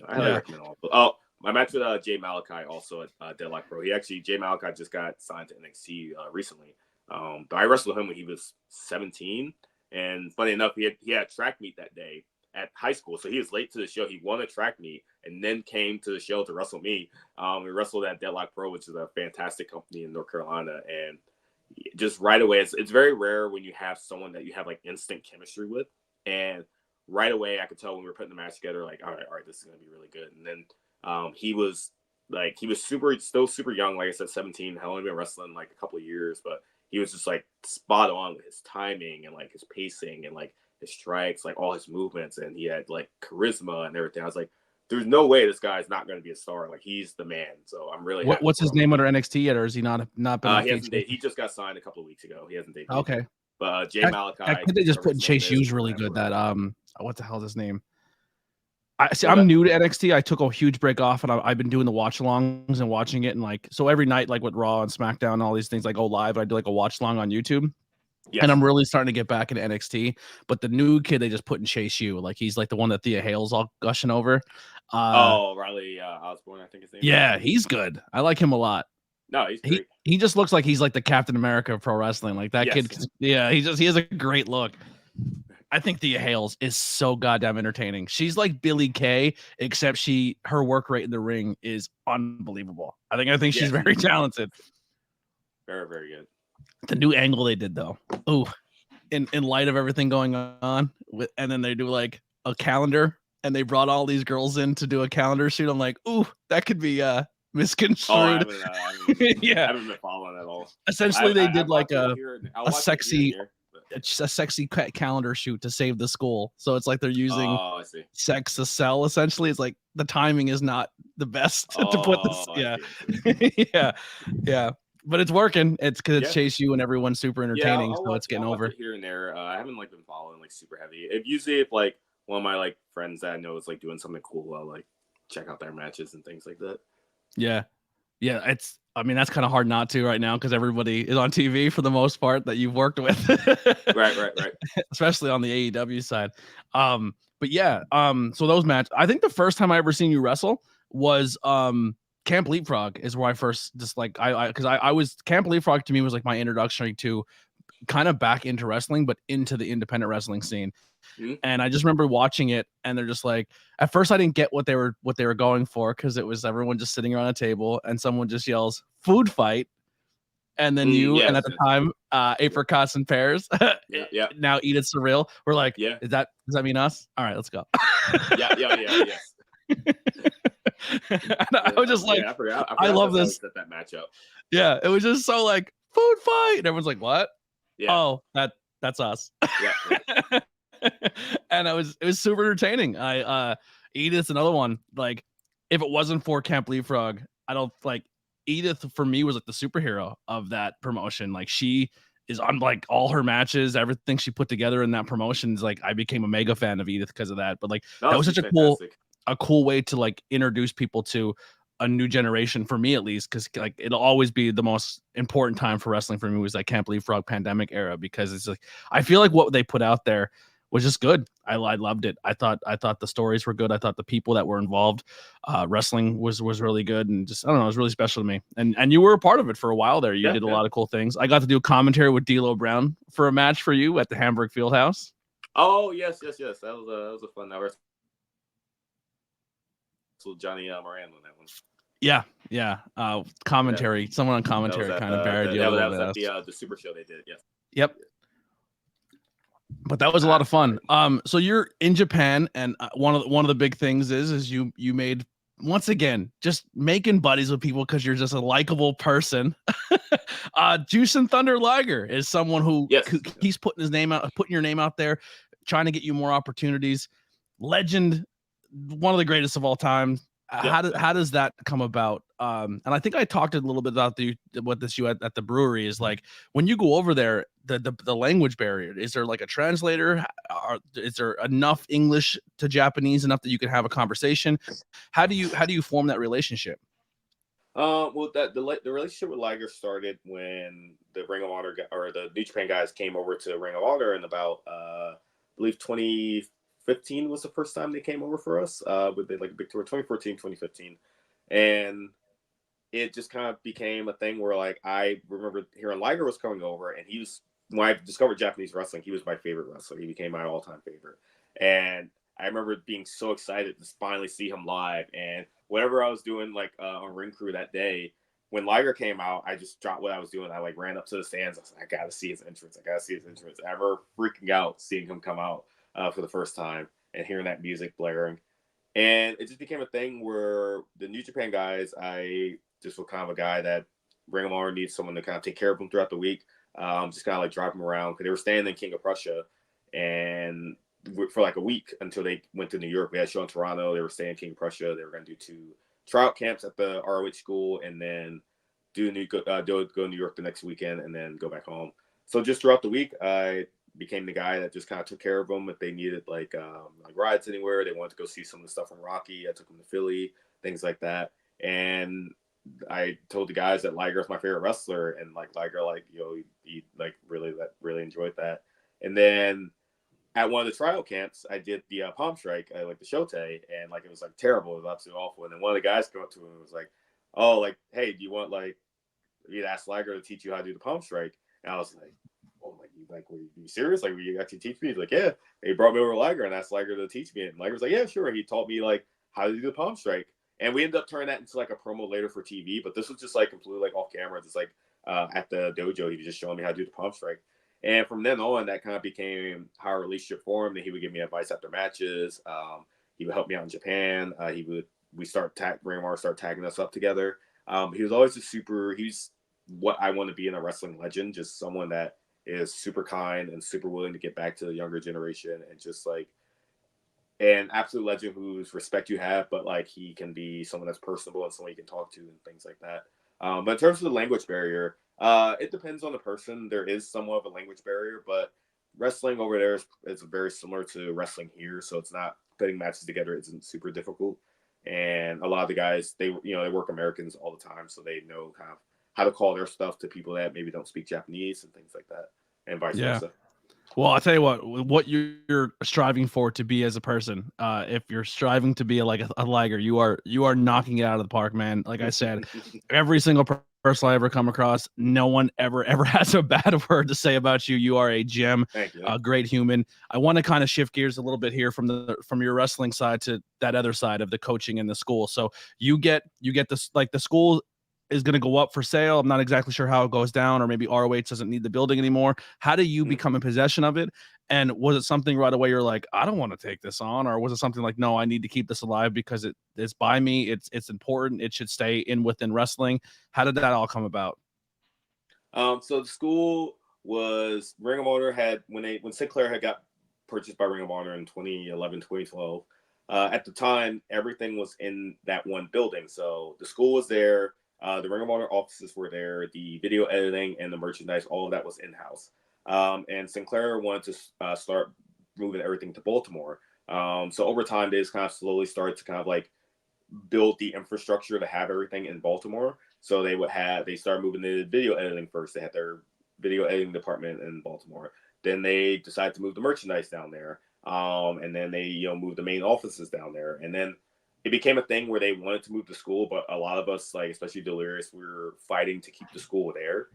I recommend all. Oh, my match with Jay Malachi also at Deadlock Pro. Jay Malachi just got signed to NXT recently. But I wrestled him when he was 17, and funny enough, he had a track meet that day at high school, so he was late to the show. He won a track meet and then came to the show to wrestle me. We wrestled at Deadlock Pro, which is a fantastic company in North Carolina, and just right away, it's very rare when you have someone that you have like instant chemistry with, and right away I could tell when we were putting the match together, like all right, this is gonna be really good. And then he was still super young, like I said, 17. Had only been wrestling like a couple of years, but he was just like spot on with his timing and like his pacing and like his strikes, like all his movements, and he had like charisma and everything. I was like, there's no way this guy's not going to be a star. Like he's the man. So I'm really happy. What's his name under NXT yet, or is he not been? He just got signed a couple of weeks ago. He hasn't debuted. Okay. But Jay Malachi. I think they just put in Chase U's really good. That what the hell is his name? I'm new to NXT. I took a huge break off, and I've been doing the watch alongs and watching it, and like so every night, like with Raw and SmackDown, and all these things, like go live. I do like a watch along on YouTube. Yes. And I'm really starting to get back into NXT. But the new kid they just put in Chase U, like he's like the one that Thea Hale's all gushing over. Riley Osborne, I think his name. Yeah, he's good. I like him a lot. No, he's great. He just looks like he's like the Captain America of pro wrestling. Like that kid. Yeah, he has a great look. I think Thea Hales is so goddamn entertaining. She's like Billie Kay, except her work rate in the ring is unbelievable. I think she's very talented. Very, very good. The new angle they did though. Oh, in light of everything going on, and then they do like a calendar, and they brought all these girls in to do a calendar shoot. I'm like, ooh, that could be misconstrued. I haven't been following at all. Essentially, they did like a sexy calendar shoot to save the school. So it's like they're using sex to sell. Essentially, it's like the timing is not the best to put this. Yeah. But it's working. It's because it's Chase U and everyone's super entertaining, so it's getting over. Here and there, I haven't like been following like super heavy. If like one of my like friends that I know is like doing something cool, I'll like check out their matches and things like that. Yeah. That's kind of hard not to right now because everybody is on TV for the most part that you've worked with. Right. Especially on the AEW side. But yeah. So those matches. I think the first time I ever seen you wrestle was Camp Leapfrog is where I first just like I was Camp Leapfrog to me was like my introduction to kind of back into wrestling, but into the independent wrestling scene. Mm-hmm. And I just remember watching it, and they're just like, at first I didn't get what they were going for, because it was everyone just sitting around a table and someone just yells food fight, and then and at the time apricots and pears. Yeah. Now Edith Surreal. We're like, yeah. does that mean us? All right, let's go. yeah. I was just like, I forgot I love this. That matchup. Yeah, it was just so like food fight, and everyone's like, what? Yeah. Oh, that's us. Yeah. And it was super entertaining. Edith's another one. Like, if it wasn't for Camp Leapfrog, I don't like Edith for me was like the superhero of that promotion. Like, she is on like all her matches, everything she put together in that promotion is like, I became a mega fan of Edith because of that. But like, that was such fantastic. a cool way to like introduce people to a new generation, for me at least, because like it'll always be the most important time for wrestling for me was like Camp Leapfrog pandemic era, because it's like I feel like what they put out there was just good. I loved it. I thought the stories were good. I thought the people that were involved, wrestling was really good, and just I don't know, it was really special to me. And you were a part of it for a while there. You did a lot of cool things. I got to do a commentary with D'Lo Brown for a match for you at the Hamburg Fieldhouse. Oh yes. That was a fun hour. So Johnny Moran on that one. Yeah. Commentary. Yeah. Someone on commentary kind of buried you a little bit. That was the super show they did. Yes. Yep. But that was a lot of fun. So you're in Japan, and one of the big things is you made, once again, just making buddies with people because you're just a likable person. Juice and Thunder Liger is someone who he's putting your name out there, trying to get you more opportunities. Legend, one of the greatest of all time. How does that come about? And I think I talked a little bit about what this you at the brewery is like when you go over there, the language barrier. Is there like a translator? Is there enough English to Japanese enough that you can have a conversation? How do you form that relationship? Well, the relationship with Liger started when the Ring of Honor or the New Japan guys came over to Ring of Honor in about I believe 2015 was the first time they came over for us with like a big tour. 2014, 2015, and it just kind of became a thing where like I remember hearing Liger was coming over, and he was, when I discovered Japanese wrestling, he was my favorite wrestler. He became my all-time favorite, and I remember being so excited to finally see him live. And whatever I was doing like on Ring Crew that day, when Liger came out, I just dropped what I was doing. I like ran up to the stands. I was like, I gotta see his entrance. I remember freaking out seeing him come out for the first time and hearing that music blaring. And it just became a thing where the New Japan guys, I just was kind of a guy that Ring of Honor needs someone to kind of take care of them throughout the week. Just kind of like drive them around because they were staying in King of Prussia and for like a week until they went to New York. We had a show in Toronto. They were staying in King of Prussia. They were going to do 2 tryout camps at the ROH school and then go to New York the next weekend and then go back home. So just throughout the week, I became the guy that just kind of took care of them if they needed like rides anywhere. They wanted to go see some of the stuff from Rocky. I took them to Philly, things like that. And I told the guys that Liger is my favorite wrestler, and like Liger, like he like really enjoyed that. And then at one of the trial camps, I did the palm strike, like the shote, and like it was like terrible, it was absolutely awful. And then one of the guys came up to him and was like, "Oh, like hey, do you want like you'd ask Liger to teach you how to do the palm strike?" And I was like, "Oh, were you serious? Like, will you actually teach me?" He's like, "Yeah." He brought me over to Liger and asked Liger to teach me it. And Liger was like, "Yeah, sure." He taught me like how to do the palm strike. And we ended up turning that into like a promo later for TV, but this was just like completely like off camera. Just like at the dojo, he was just showing me how to do the palm strike. And from then on, that kind of became how our relationship formed. And he would give me advice after matches. He would help me out in Japan. Ring of Honor start tagging us up together. He was always he's what I want to be in a wrestling legend, just someone that is super kind and super willing to get back to the younger generation and just like an absolute legend whose respect you have, but like he can be someone that's personable and someone you can talk to and things like that. But in terms of the language barrier, it depends on the person. There is somewhat of a language barrier, but wrestling over there is very similar to wrestling here. So it's not putting matches together isn't super difficult. And a lot of the guys, they work Americans all the time. So they know kind of how to call their stuff to people that maybe don't speak Japanese and things like that and vice versa. Well, I'll tell you what you're striving for to be as a person. If you're striving to be like a Liger, you are knocking it out of the park, man. Like I said, every single person I ever come across. No one ever has a bad word to say about you. You are a gem, Thank you. a great human. I want to kind of shift gears a little bit here from your wrestling side to that other side of the coaching in the school. So you get this, like, the school is going to go up for sale. I'm not exactly sure how it goes down, or maybe ROH doesn't need the building anymore. How do you become in possession of it? And was it something right away you're like, I don't want to take this on? Or was it something like, no, I need to keep this alive because it's by me. It's important. It should stay within wrestling. How did that all come about? So the school was Ring of Honor had when Sinclair had got purchased by Ring of Honor in 2011, 2012. At the time, everything was in that one building. So the school was there. The Ring of Honor offices were there. The video editing and the merchandise, all of that was in-house. And Sinclair wanted to start moving everything to Baltimore. So over time, they just kind of slowly started to kind of like build the infrastructure to have everything in Baltimore. So they started moving the video editing first. They had their video editing department in Baltimore. Then they decided to move the merchandise down there. And then they, moved the main offices down there. And then it became a thing where they wanted to move the school, but a lot of us, like especially Delirious, we were fighting to keep the school there.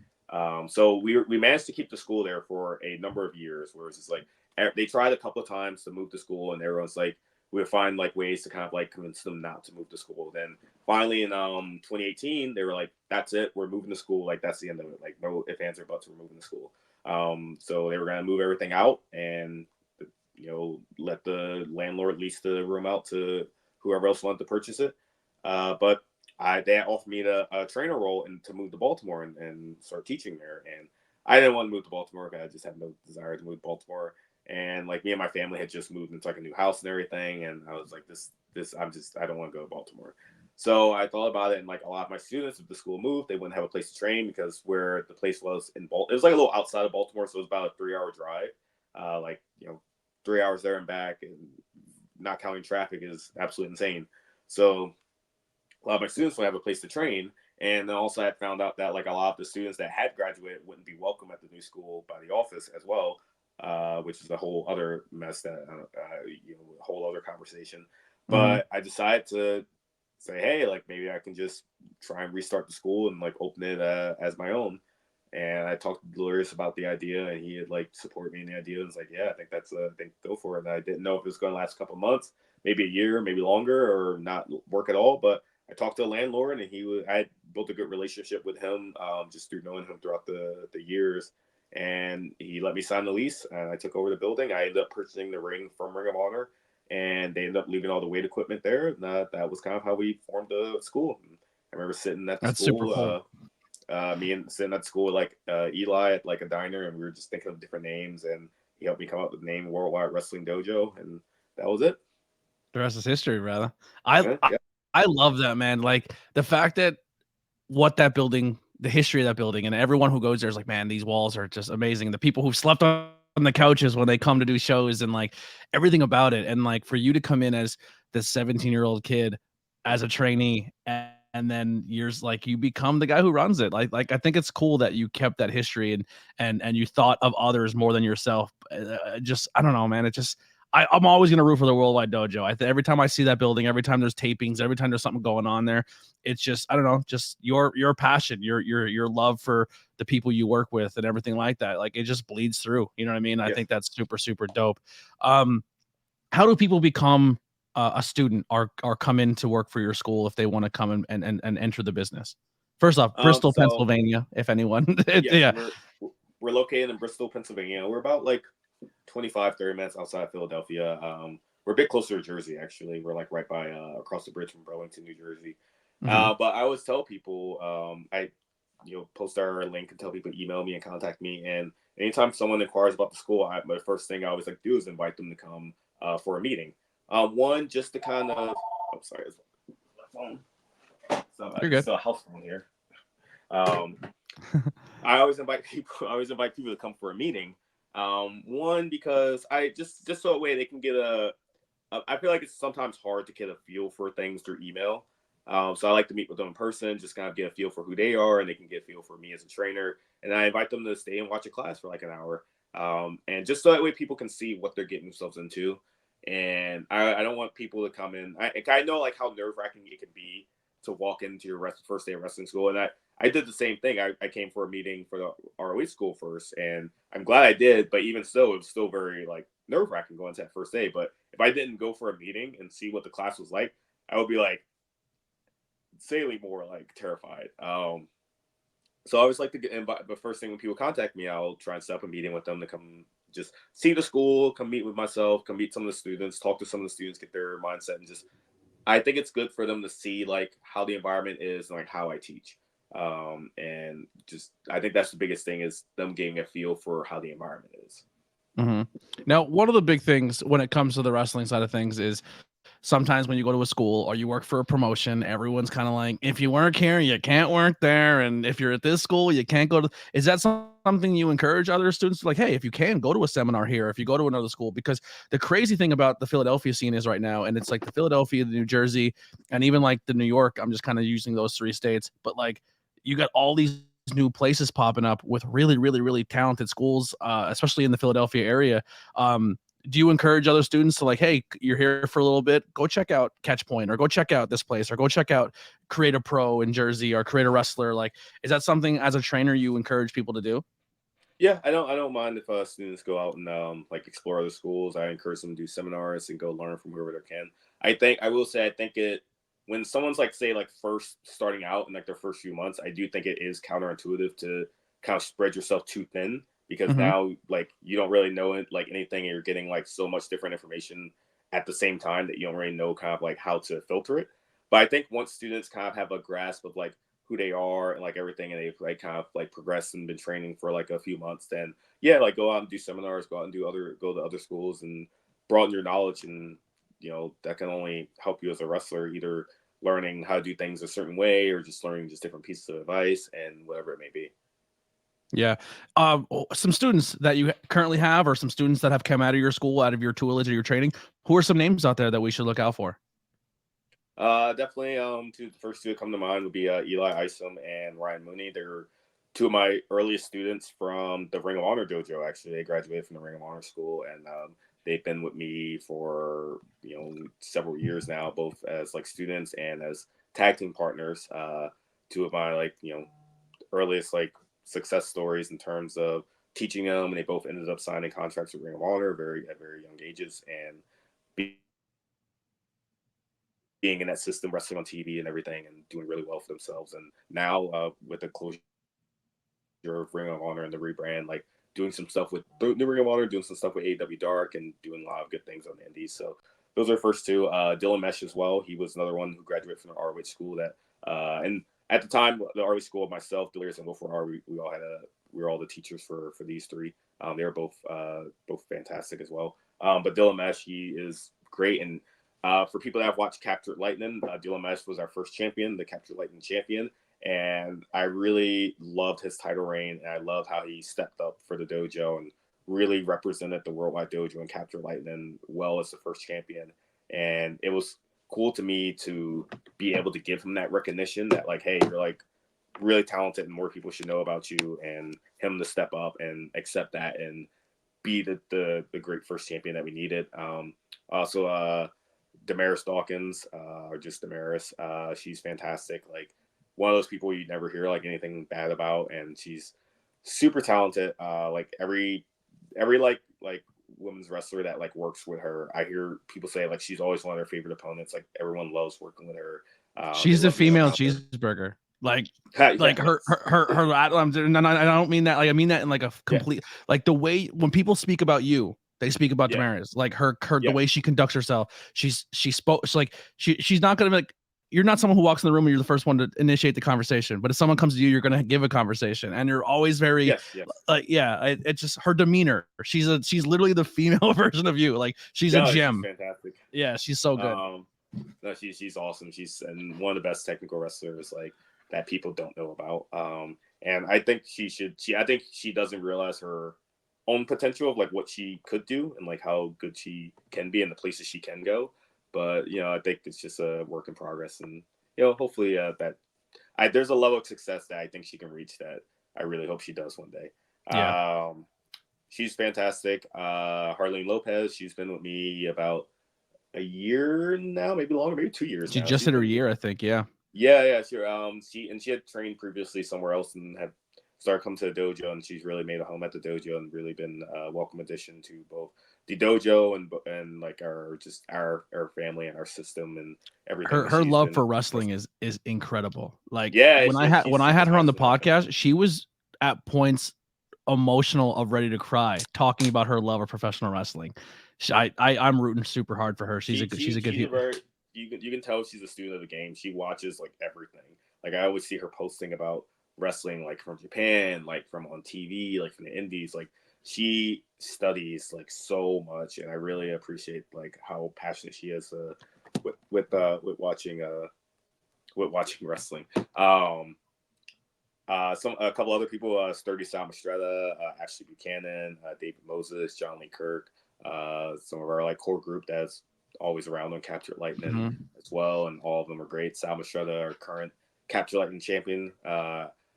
So we managed to keep the school there for a number of years, where it's just like they tried a couple of times to move the school, and everyone's like, we would find like ways to kind of like convince them not to move the school. Then finally in 2018, they were like, that's it, we're moving the school. Like that's the end of it. Like no ifs, ands, or buts, we're moving the school. So they were gonna move everything out and let the landlord lease the room out to whoever else wanted to purchase it. But they offered me a trainer role and to move to Baltimore and start teaching there. And I didn't want to move to Baltimore because I just had no desire to move to Baltimore. And like me and my family had just moved into like a new house and everything. And I was like, I don't want to go to Baltimore. So I thought about it, and like a lot of my students, if the school moved, they wouldn't have a place to train because where the place was in Baltimore, it was like a little outside of Baltimore. So it was about a 3-hour drive, 3 hours there and back, and not counting traffic is absolutely insane. So a lot of my students would have a place to train. And then also I found out that like a lot of the students that had graduated wouldn't be welcome at the new school by the office as well, which is a whole other mess that, a whole other conversation. But I decided to say, hey, like maybe I can just try and restart the school and like open it as my own. And I talked to Delirious about the idea, and he had like supported me in the idea. And was like, yeah, I think go for it. And I didn't know if it was going to last a couple of months, maybe a year, maybe longer, or not work at all. But I talked to the landlord, and I had built a good relationship with him just through knowing him throughout the years. And he let me sign the lease, and I took over the building. I ended up purchasing the ring from Ring of Honor, and they ended up leaving all the weight equipment there. And that was kind of how we formed the school. And I remember sitting at the That's school. super cool. Me and sitting at school with like Eli at like a diner, and we were just thinking of different names, and he helped me come up with the name Worldwide Wrestling Dojo, and that was it. The rest is history, brother. Yeah. I love that, man. Like the fact that the history of that building, and everyone who goes there is like, man, these walls are just amazing. The people who've slept on the couches when they come to do shows, and like everything about it. And like for you to come in as this 17-year-old kid as a trainee, and then years like you become the guy who runs it. Like I think it's cool that you kept that history and you thought of others more than yourself. Just I don't know, man. It just I'm always gonna root for the Worldwide Dojo. Every time I see that building, every time there's tapings, every time there's something going on there, it's just I don't know, just your passion, your love for the people you work with and everything like that. Like it just bleeds through. You know what I mean? I think that's super super dope. How do people become a student or come in to work for your school if they want to come and enter the business? First off, Bristol, Pennsylvania, if anyone. We're located in Bristol, Pennsylvania. We're about like 25, 30 minutes outside Philadelphia. We're a bit closer to Jersey, actually. We're like right by across the bridge from Burlington, New Jersey. But I always tell people, I post our link and tell people email me and contact me. And anytime someone inquires about the school, the first thing I always like to do is invite them to come for a meeting. One, just to kind of, sorry, my phone. You're good. Still a house phone here. I always invite people to come for a meeting. One, because I just so that way they can get I feel like it's sometimes hard to get a feel for things through email. So I like to meet with them in person, just kind of get a feel for who they are, and they can get a feel for me as a trainer. And I invite them to stay and watch a class for like an hour. And just so that way people can see what they're getting themselves into. And I don't want people to come in. I know like how nerve-wracking it can be to walk into your first day of wrestling school. And I I did the same thing. I came for a meeting for the ROH school first, and I'm glad I did. But even so, it was still very like nerve wracking going to that first day. But if I didn't go for a meeting and see what the class was like, I would be like insanely more like terrified. So I always like to get in. But first thing when people contact me, I'll try and set up a meeting with them to come just see the school, come meet with myself, come meet some of the students, talk to some of the students, get their mindset, and just I think it's good for them to see like how the environment is and like how I teach. And just I think that's the biggest thing is them getting a feel for how the environment is. Mm-hmm. Now, one of the big things when it comes to the wrestling side of things is sometimes when you go to a school or you work for a promotion, everyone's kind of like, if you work here, you can't work there. And if you're at this school, you can't go to. Is that something you encourage other students to like, hey, if you can go to a seminar here, if you go to another school? Because the crazy thing about the Philadelphia scene is right now, and it's like the Philadelphia, the New Jersey, and even like the New York, I'm just kind of using those 3 states, but like you got all these new places popping up with really, really, really talented schools, especially in the Philadelphia area. Do you encourage other students to like, hey, you're here for a little bit, go check out Catch Point or go check out this place or go check out Create a Pro in Jersey or Create a Wrestler? Like, is that something as a trainer you encourage people to do? Yeah, I don't mind if students go out and like explore other schools. I encourage them to do seminars and go learn from whoever they can. I will say I think it when someone's like say like first starting out in like their first few months, I do think it is counterintuitive to kind of spread yourself too thin because now like you don't really know it like anything and you're getting like so much different information at the same time that you don't really know kind of like how to filter it. But I think once students kind of have a grasp of like who they are and like everything and they've like kind of like progressed and been training for like a few months, then yeah, like go out and do seminars, go out and go to other schools and broaden your knowledge. And that can only help you as a wrestler, either learning how to do things a certain way or just learning just different pieces of advice and whatever it may be. Yeah. Some students that you currently have or some students that have come out of your school, out of your tutelage or your training, who are some names out there that we should look out for? Definitely. The first two that come to mind would be Eli Isom and Ryan Mooney. They're two of my earliest students from the Ring of Honor Dojo. Actually, they graduated from the Ring of Honor school, and they've been with me for several years now, both as like students and as tag team partners. Two of my like earliest like success stories in terms of teaching them, and they both ended up signing contracts with Ring of Honor at very young ages, and being in that system, wrestling on TV and everything, and doing really well for themselves. And now with the closure of Ring of Honor and the rebrand, like doing some stuff with the Ring of Honor, doing some stuff with AEW Dark, and doing a lot of good things on the indies. So those are the first two. Dylan Mesh as well. He was another one who graduated from the ROH school. That and at the time, the ROH school, myself, Delirious, and Wolf R, we were all the teachers for these three. They were both fantastic as well. But Dylan Mesh, he is great. And for people that have watched Captured Lightning, Dylan Mesh was our first champion, the Captured Lightning champion. And I really loved his title reign. And I love how he stepped up for the dojo and really represented the Worldwide Dojo and Captured Lightning well as the first champion. And it was cool to me to be able to give him that recognition that like, hey, you're like really talented and more people should know about you, and him to step up and accept that and be the great first champion that we needed. Also, Damaris Dawkins, or just Damaris, she's fantastic. Like one of those people you never hear like anything bad about, and she's super talented. Like every like women's wrestler that like works with her, I hear people say like she's always one of their favorite opponents. Like everyone loves working with her. She's the female cheeseburger. Like like her I don't mean that, like I mean that in like a complete like the way when people speak about you, they speak about Damaris, like her the way she conducts herself. She's not gonna be like, you're not someone who walks in the room and you're the first one to initiate the conversation, but if someone comes to you, you're gonna give a conversation, and you're always very it's just her demeanor. She's literally the female version of you. Like she's a gem. She's fantastic. Yeah, she's so good. No, she's awesome. She's and one of the best technical wrestlers like that people don't know about. And I think I think she doesn't realize her own potential of like what she could do and like how good she can be and the places she can go. But I think it's just a work in progress, and hopefully there's a level of success that I think she can reach that I really hope she does one day. Yeah. She's fantastic. Harleen Lopez, she's been with me about a year now, maybe longer, maybe 2 years. She just hit her year, I think. Yeah. Yeah, sure. She had trained previously somewhere else and had started coming to the dojo, and she's really made a home at the dojo and really been a welcome addition to both the dojo and like our family and our system and everything. Her She's love been for wrestling is incredible. Like yeah, when she's I super had her on the passionate about it. podcast, she was at points emotional of ready to cry talking about her love of professional wrestling. I'm rooting super hard for her. She's a good She's a heel. very you can tell she's a student of the game. She watches like everything. Like I always see her posting about wrestling like from Japan, like from on TV, like from the indies. Like she studies like so much, and I really appreciate like how passionate she is with watching wrestling. Um, a couple other people, Sturdy Salmastretta, Ashley Buchanan, David Moses, John Lee Kirk, some of our like core group that's always around on Capture Lightning as well, and all of them are great. Salmastretta, our current Capture Lightning champion,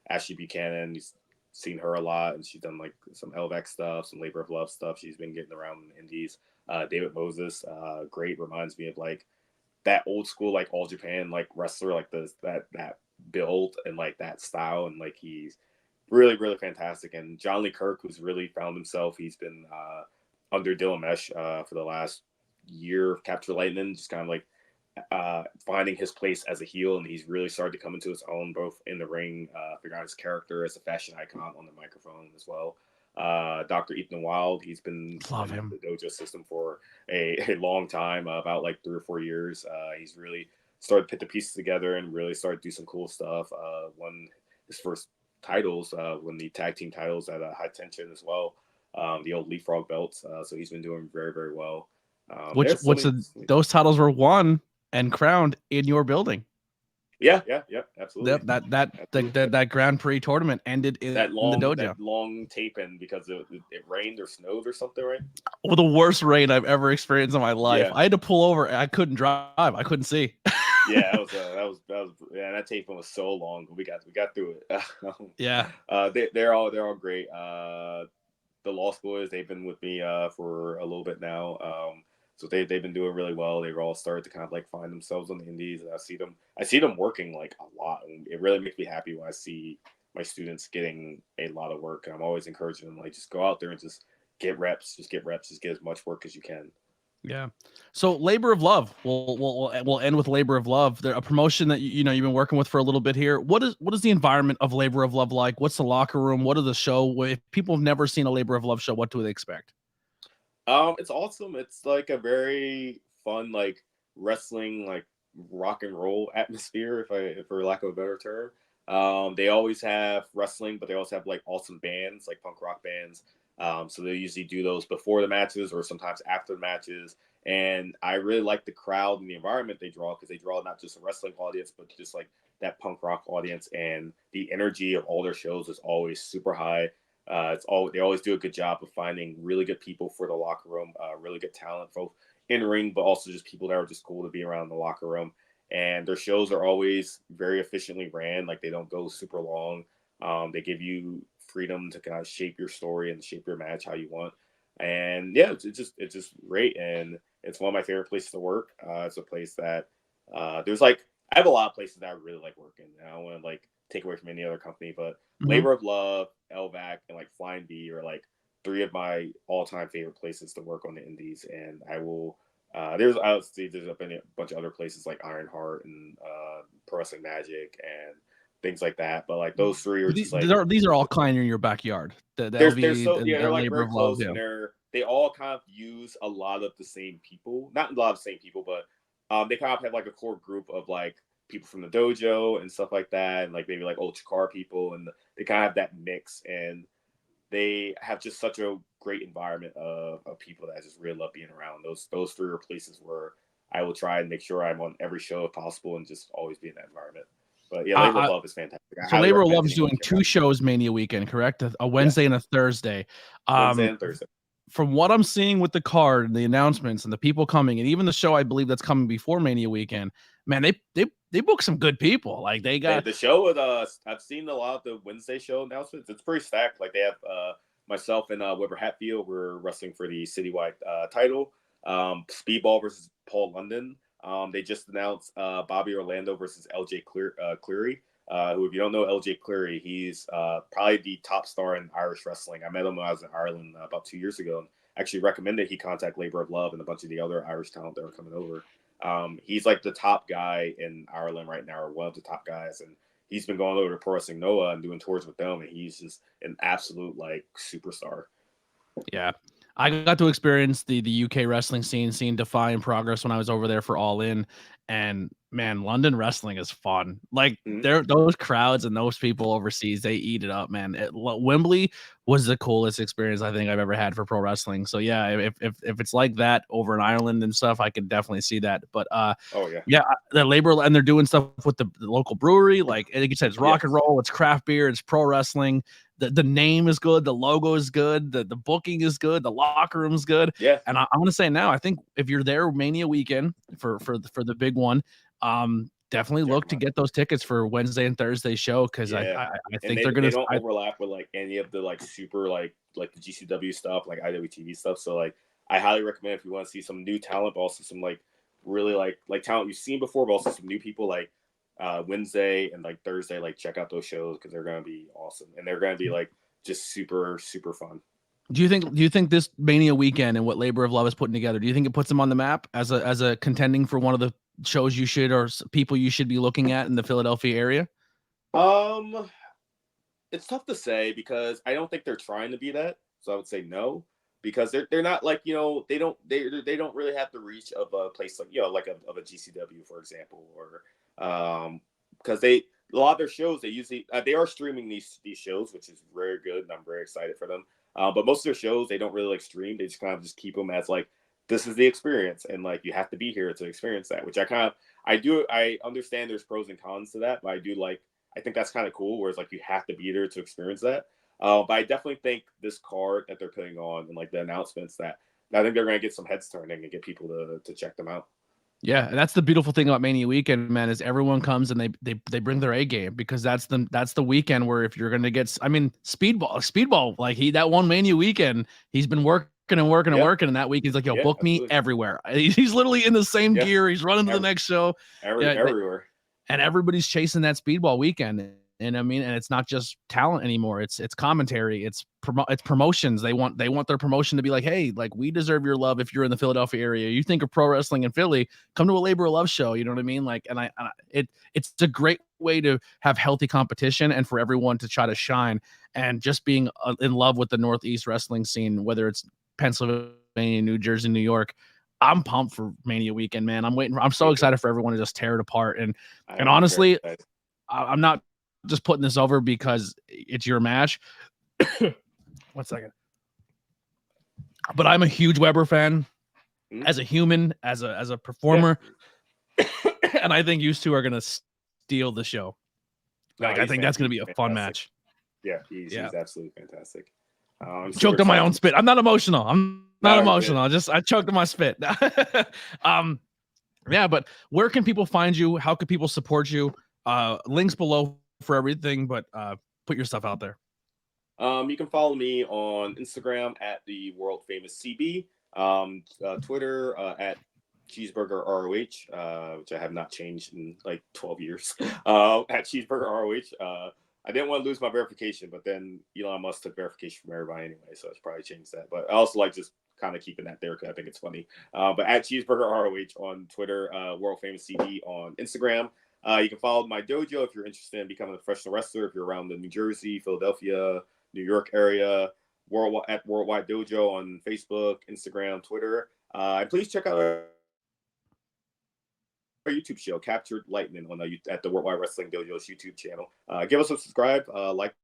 Ashley Buchanan, you've seen her a lot, and she's done like some LVEC stuff, some Labor of Love stuff. She's been getting around in the indies. David Moses, great, reminds me of like that old school like all Japan like wrestler, like that build and like that style, and like he's really fantastic. And John Lee Kirk, who's really found himself, he's been under Dylan Mesh for the last year of Capture Lightning, just kind of like finding his place as a heel, and he's really started to come into his own both in the ring, figuring out his character as a fashion icon on the microphone as well. Dr. Ethan Wild, he's been Love in him. the dojo system for a long time, about like 3 or 4 years. He's really started to put the pieces together and really started to do some cool stuff. Won his first titles, won the tag team titles at High Tension as well, the old Leapfrog belts. So he's been doing very well. Those titles were won and crowned in your building. Yeah, absolutely. That Grand Prix tournament ended in the dojo. That long tape in because it rained or snowed or something, right? Well, the worst rain I've ever experienced in my life. Yeah. I had to pull over. I couldn't drive. I couldn't see. Yeah, that was yeah. That tape was so long, but we got through it. Yeah. They're all great. The Law Schoolers, they've been with me for a little bit now. So they've been doing really well. They've all started to kind of like find themselves on the indies. I see them working like a lot, and it really makes me happy when I see my students getting a lot of work. And I'm always encouraging them like just go out there and just get reps, just get as much work as you can. Yeah. So Labor of Love, we'll end with Labor of Love. They're a promotion that you've been working with for a little bit here. What is the environment of Labor of Love like? What's the locker room? What are the show? If people have never seen a Labor of Love show, what do they expect? It's awesome. It's like a very fun, like wrestling, like rock and roll atmosphere, if for lack of a better term. They always have wrestling, but they also have like awesome bands, like punk rock bands. So they usually do those before the matches or sometimes after the matches. And I really like the crowd and the environment they draw, because they draw not just a wrestling audience, but just like that punk rock audience. And the energy of all their shows is always super high. They always do a good job of finding really good people for the locker room, really good talent, both in ring, but also just people that are just cool to be around in the locker room. And their shows are always very efficiently ran. Like they don't go super long. They give you freedom to kind of shape your story and shape your match how you want. And yeah, it's just great. And it's one of my favorite places to work. It's a place that there's like, I have a lot of places that I really like working. I don't want to like take away from any other company, but Labor of Love, LVAC, and like Flying B are like 3 of my all-time favorite places to work on the indies. And I will there's a bunch of other places like Ironheart and Pro Wrestling Magic and things like that. But like those 3 are just like these are all kind of in your backyard. The they're LV, so yeah, they're like Labor very of Love, close, and they all kind of use a lot of the same people. Not a lot of the same people, but they kind of have like a core group of like people from the dojo and stuff like that, and like maybe like old Chikara people, and they kind of have that mix, and they have just such a great environment of people that I just really love being around. Those 3 are places where I will try and make sure I'm on every show if possible and just always be in that environment. But yeah, Labor of Love is fantastic. So Labor of Love is doing 2 shows Mania weekend, correct? A Wednesday and a Thursday. Wednesday and Thursday. From what I'm seeing with the card and the announcements and the people coming, and even the show I believe that's coming before Mania weekend, man, they book some good people. Like they got the show with I've seen a lot of the Wednesday show announcements. It's pretty stacked. Like they have myself and Weber Hatfield. We're wrestling for the Citywide title. Speedball versus Paul London. They just announced Bobby Orlando versus LJ Cleary. Who, if you don't know LJ Cleary, he's probably the top star in Irish wrestling. I met him when I was in Ireland about 2 years ago, and actually recommended he contact Labor of Love and a bunch of the other Irish talent that were coming over. He's like the top guy in Ireland right now, or one of the top guys, and he's been going over to Pro Wrestling Noah and doing tours with them, and he's just an absolute like superstar. Yeah. I got to experience the UK wrestling scene, seeing Defy in progress when I was over there for All In. And man, London wrestling is fun. Like those crowds and those people overseas, they eat it up, man. Wembley was the coolest experience I think I've ever had for pro wrestling. So yeah, if it's like that over in Ireland and stuff, I could definitely see that. But yeah, the labor, and they're doing stuff with the local brewery. Like you said, it's rock and roll, it's craft beer, it's pro wrestling. The name is good, the logo is good, the booking is good, the locker room is good. Yeah. And I want to say now, I think if you're there Mania weekend for the big one, definitely look to get those tickets for Wednesday and Thursday show, because I think they're gonna. They don't overlap with like any of the like super like the GCW stuff, like IWTV stuff. So like I highly recommend if you want to see some new talent, but also some like really like talent you've seen before, but also some new people, like Wednesday and like Thursday, like check out those shows because they're gonna be awesome and they're gonna be like just super fun. Do you think this Mania weekend and what Labor of Love is putting together, do you think it puts them on the map as a contending for one of the shows you should, or people you should be looking at in the Philadelphia area? It's tough to say because I don't think they're trying to be that. So I would say no, because they're not like, they don't really have the reach of a place like, like of a GCW, for example, or because a lot of their shows, they usually they are streaming these shows, which is very good, and I'm very excited for them. But most of their shows, they don't really like stream. They just kind of just keep them as like, this is the experience, and like you have to be here to experience that, which I understand there's pros and cons to that, but I think that's kind of cool, whereas like you have to be there to experience that. But I definitely think this card that they're putting on and like the announcements, that I think they're going to get some heads turning and get people to check them out. Yeah, that's the beautiful thing about Mania weekend, man, is everyone comes and they bring their A game, because that's the weekend where if you're going to get, Speedball, like that one Mania weekend, he's been working and working, and that week he's like, yo, book me everywhere. He's literally in the same gear. He's running to the next show. Everywhere. And everybody's chasing that Speedball weekend. And I mean, and it's not just talent anymore. It's commentary. It's promotions. They want their promotion to be like, hey, like, we deserve your love. If you're in the Philadelphia area, you think of pro wrestling in Philly, come to a Labor of Love show. You know what I mean? Like, and it's a great way to have healthy competition and for everyone to try to shine, and just being in love with the Northeast wrestling scene, whether it's Pennsylvania, New Jersey, New York. I'm pumped for Mania weekend, man. I'm so excited for everyone to just tear it apart. And honestly, I'm not just putting this over because it's your match. 1 second. But I'm a huge Weber fan as a human, as a performer. And I think you two are going to steal the show. Like, I think that's going to be a fun match. Yeah, he's absolutely fantastic. Choked on my own spit. I'm not emotional. I choked on my spit. Yeah, but where can people find you? How can people support you? Links below for everything, but put your stuff out there. You can follow me on Instagram at the world famous CB, Twitter at Cheeseburger ROH, which I have not changed in like 12 years. At Cheeseburger ROH. I didn't want to lose my verification, but then Elon Musk took verification from everybody anyway, so I should probably change that. But I also like just kind of keeping that there because I think it's funny. But at Cheeseburger ROH on Twitter, world famous CB on Instagram. You can follow my dojo if you're interested in becoming a professional wrestler. If you're around the New Jersey, Philadelphia, New York area, at Worldwide Dojo on Facebook, Instagram, Twitter. And please check out our YouTube show, Captured Lightning, at the Worldwide Wrestling Dojo's YouTube channel. Give us a subscribe, like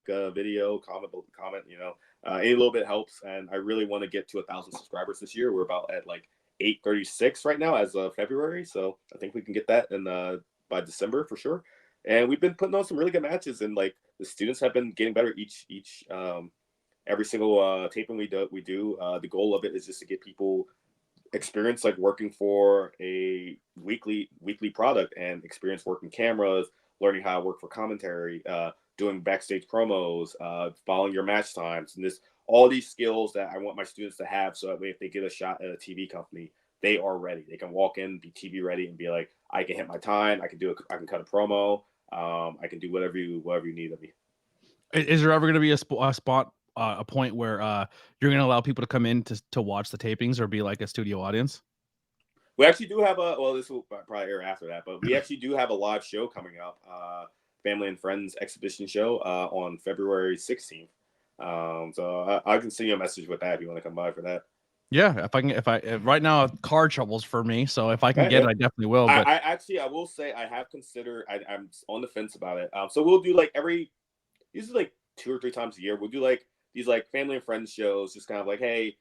a video, comment. Any little bit helps. And I really want to get to 1,000 subscribers this year. We're about at like 836 right now as of February. So I think we can get that by December for sure. And we've been putting on some really good matches, and like the students have been getting better each every single taping we do. The goal of it is just to get people experience like working for a weekly product and experience working cameras, learning how to work for commentary, doing backstage promos, following your match times, and all these skills that I want my students to have, so that way if they get a shot at a TV company, they are ready. They can walk in, be TV ready, and be like, I can hit my time. I can cut a promo. I can do whatever you need of me. Is there ever going to be a point where you're going to allow people to come in to watch the tapings or be like a studio audience? We actually do have this will probably air after that, but we actually do have a live show coming up, Family and Friends exhibition show on February 16th. So I can send you a message with that if you want to come by for that. Yeah, if right now car troubles for me, so if I can get it, I definitely will. But I will say I have considered. I'm on the fence about it. So we'll do like these are like 2 or 3 times a year. We'll do like these like family and friends shows, just kind of like, hey,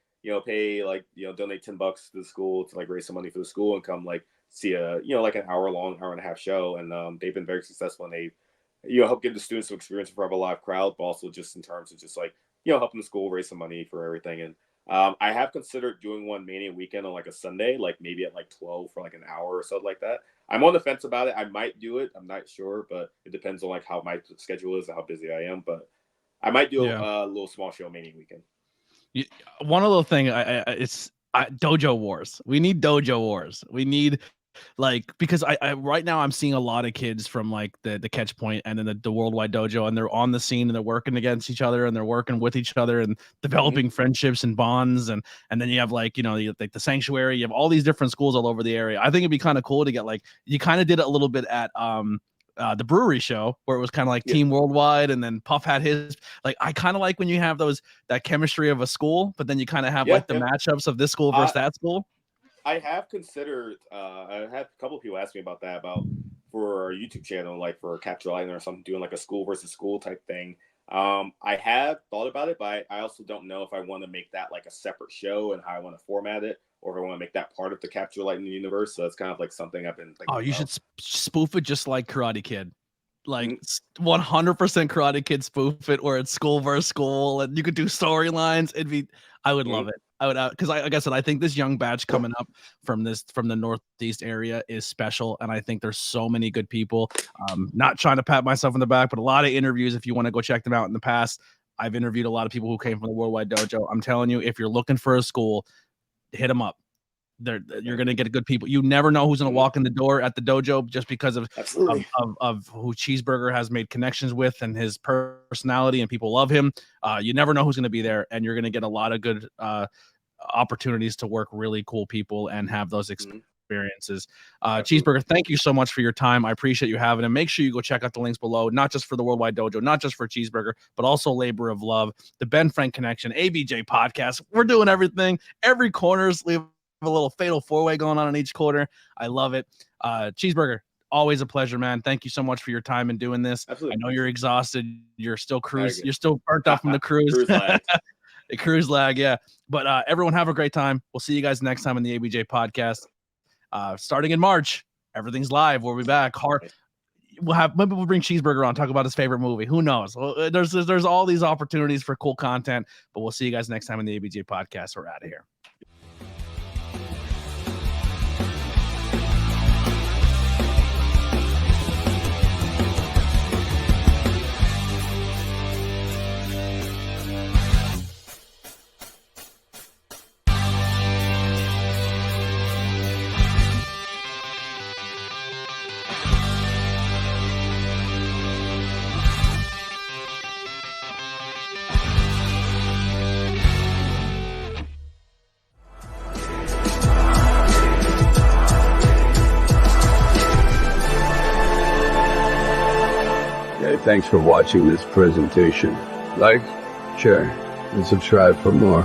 pay like donate $10 to the school to like raise some money for the school and come like see a like an hour and a half show. And they've been very successful, and they help give the students some experience in front of a live crowd, but also just in terms of just like helping the school raise some money for everything. And I have considered doing one Mania weekend on like a Sunday, like maybe at like 12 for like an hour or something like that. I'm on the fence about it. I might do it. I'm not sure, but it depends on like how my schedule is and how busy I am. But I might do a little small show Mania weekend. One little thing, it's Dojo Wars. We need Dojo Wars. We need because I right now I'm seeing a lot of kids from like the Catch Point and then the Worldwide Dojo, and they're on the scene and they're working against each other and they're working with each other and developing friendships and bonds, and then you have like the Sanctuary. You have all these different schools all over the area. I think it'd be kind of cool to get you kind of did it a little bit at the brewery show where it was kind of like Team Worldwide, and then Puff had his I kind of like when you have that chemistry of a school, but then you kind of have the matchups of this school versus that school. I have considered. I had a couple of people ask me about that for our YouTube channel, like for Capture Lightning or something, doing like a school versus school type thing. I have thought about it, but I also don't know if I want to make that like a separate show and how I want to format it, or if I want to make that part of the Capture Lightning universe. So it's kind of like something I've been thinking. Oh, you should spoof it just like Karate Kid. Like 100% Karate Kid spoof it, where it's school versus school, and you could do storylines. I would love it. I would, because like I said, I think this young batch coming up from the Northeast area is special, and I think there's so many good people. Not trying to pat myself on the back, but a lot of interviews. If you want to go check them out in the past, I've interviewed a lot of people who came from the Worldwide Dojo. I'm telling you, if you're looking for a school, hit them up. You're going to get good people. You never know who's going to walk in the door at the dojo just because of who Cheeseburger has made connections with and his personality, and people love him. You never know who's going to be there, and you're going to get a lot of good opportunities to work really cool people and have those experiences. Cheeseburger, thank you so much for your time. I appreciate you having him. Make sure you go check out the links below, not just for the Worldwide Dojo, not just for Cheeseburger, but also Labor of Love, the Ben Frank Connection, ABJ Podcast. We're doing everything. Every corners, we have a little fatal 4-way going on in each quarter. I love it. Cheeseburger, always a pleasure, man. Thank you so much for your time in doing this. Absolutely. I know you're exhausted. You're still you're still burnt out from the cruise. Cruise lag. The cruise lag, yeah. But everyone have a great time. We'll see you guys next time in the ABJ Podcast. Starting in March, everything's live. We'll be back. Maybe we'll bring Cheeseburger on, talk about his favorite movie. Who knows? Well, there's all these opportunities for cool content. But we'll see you guys next time in the ABJ Podcast. We're out of here. Thanks for watching this presentation. Like, share, and subscribe for more.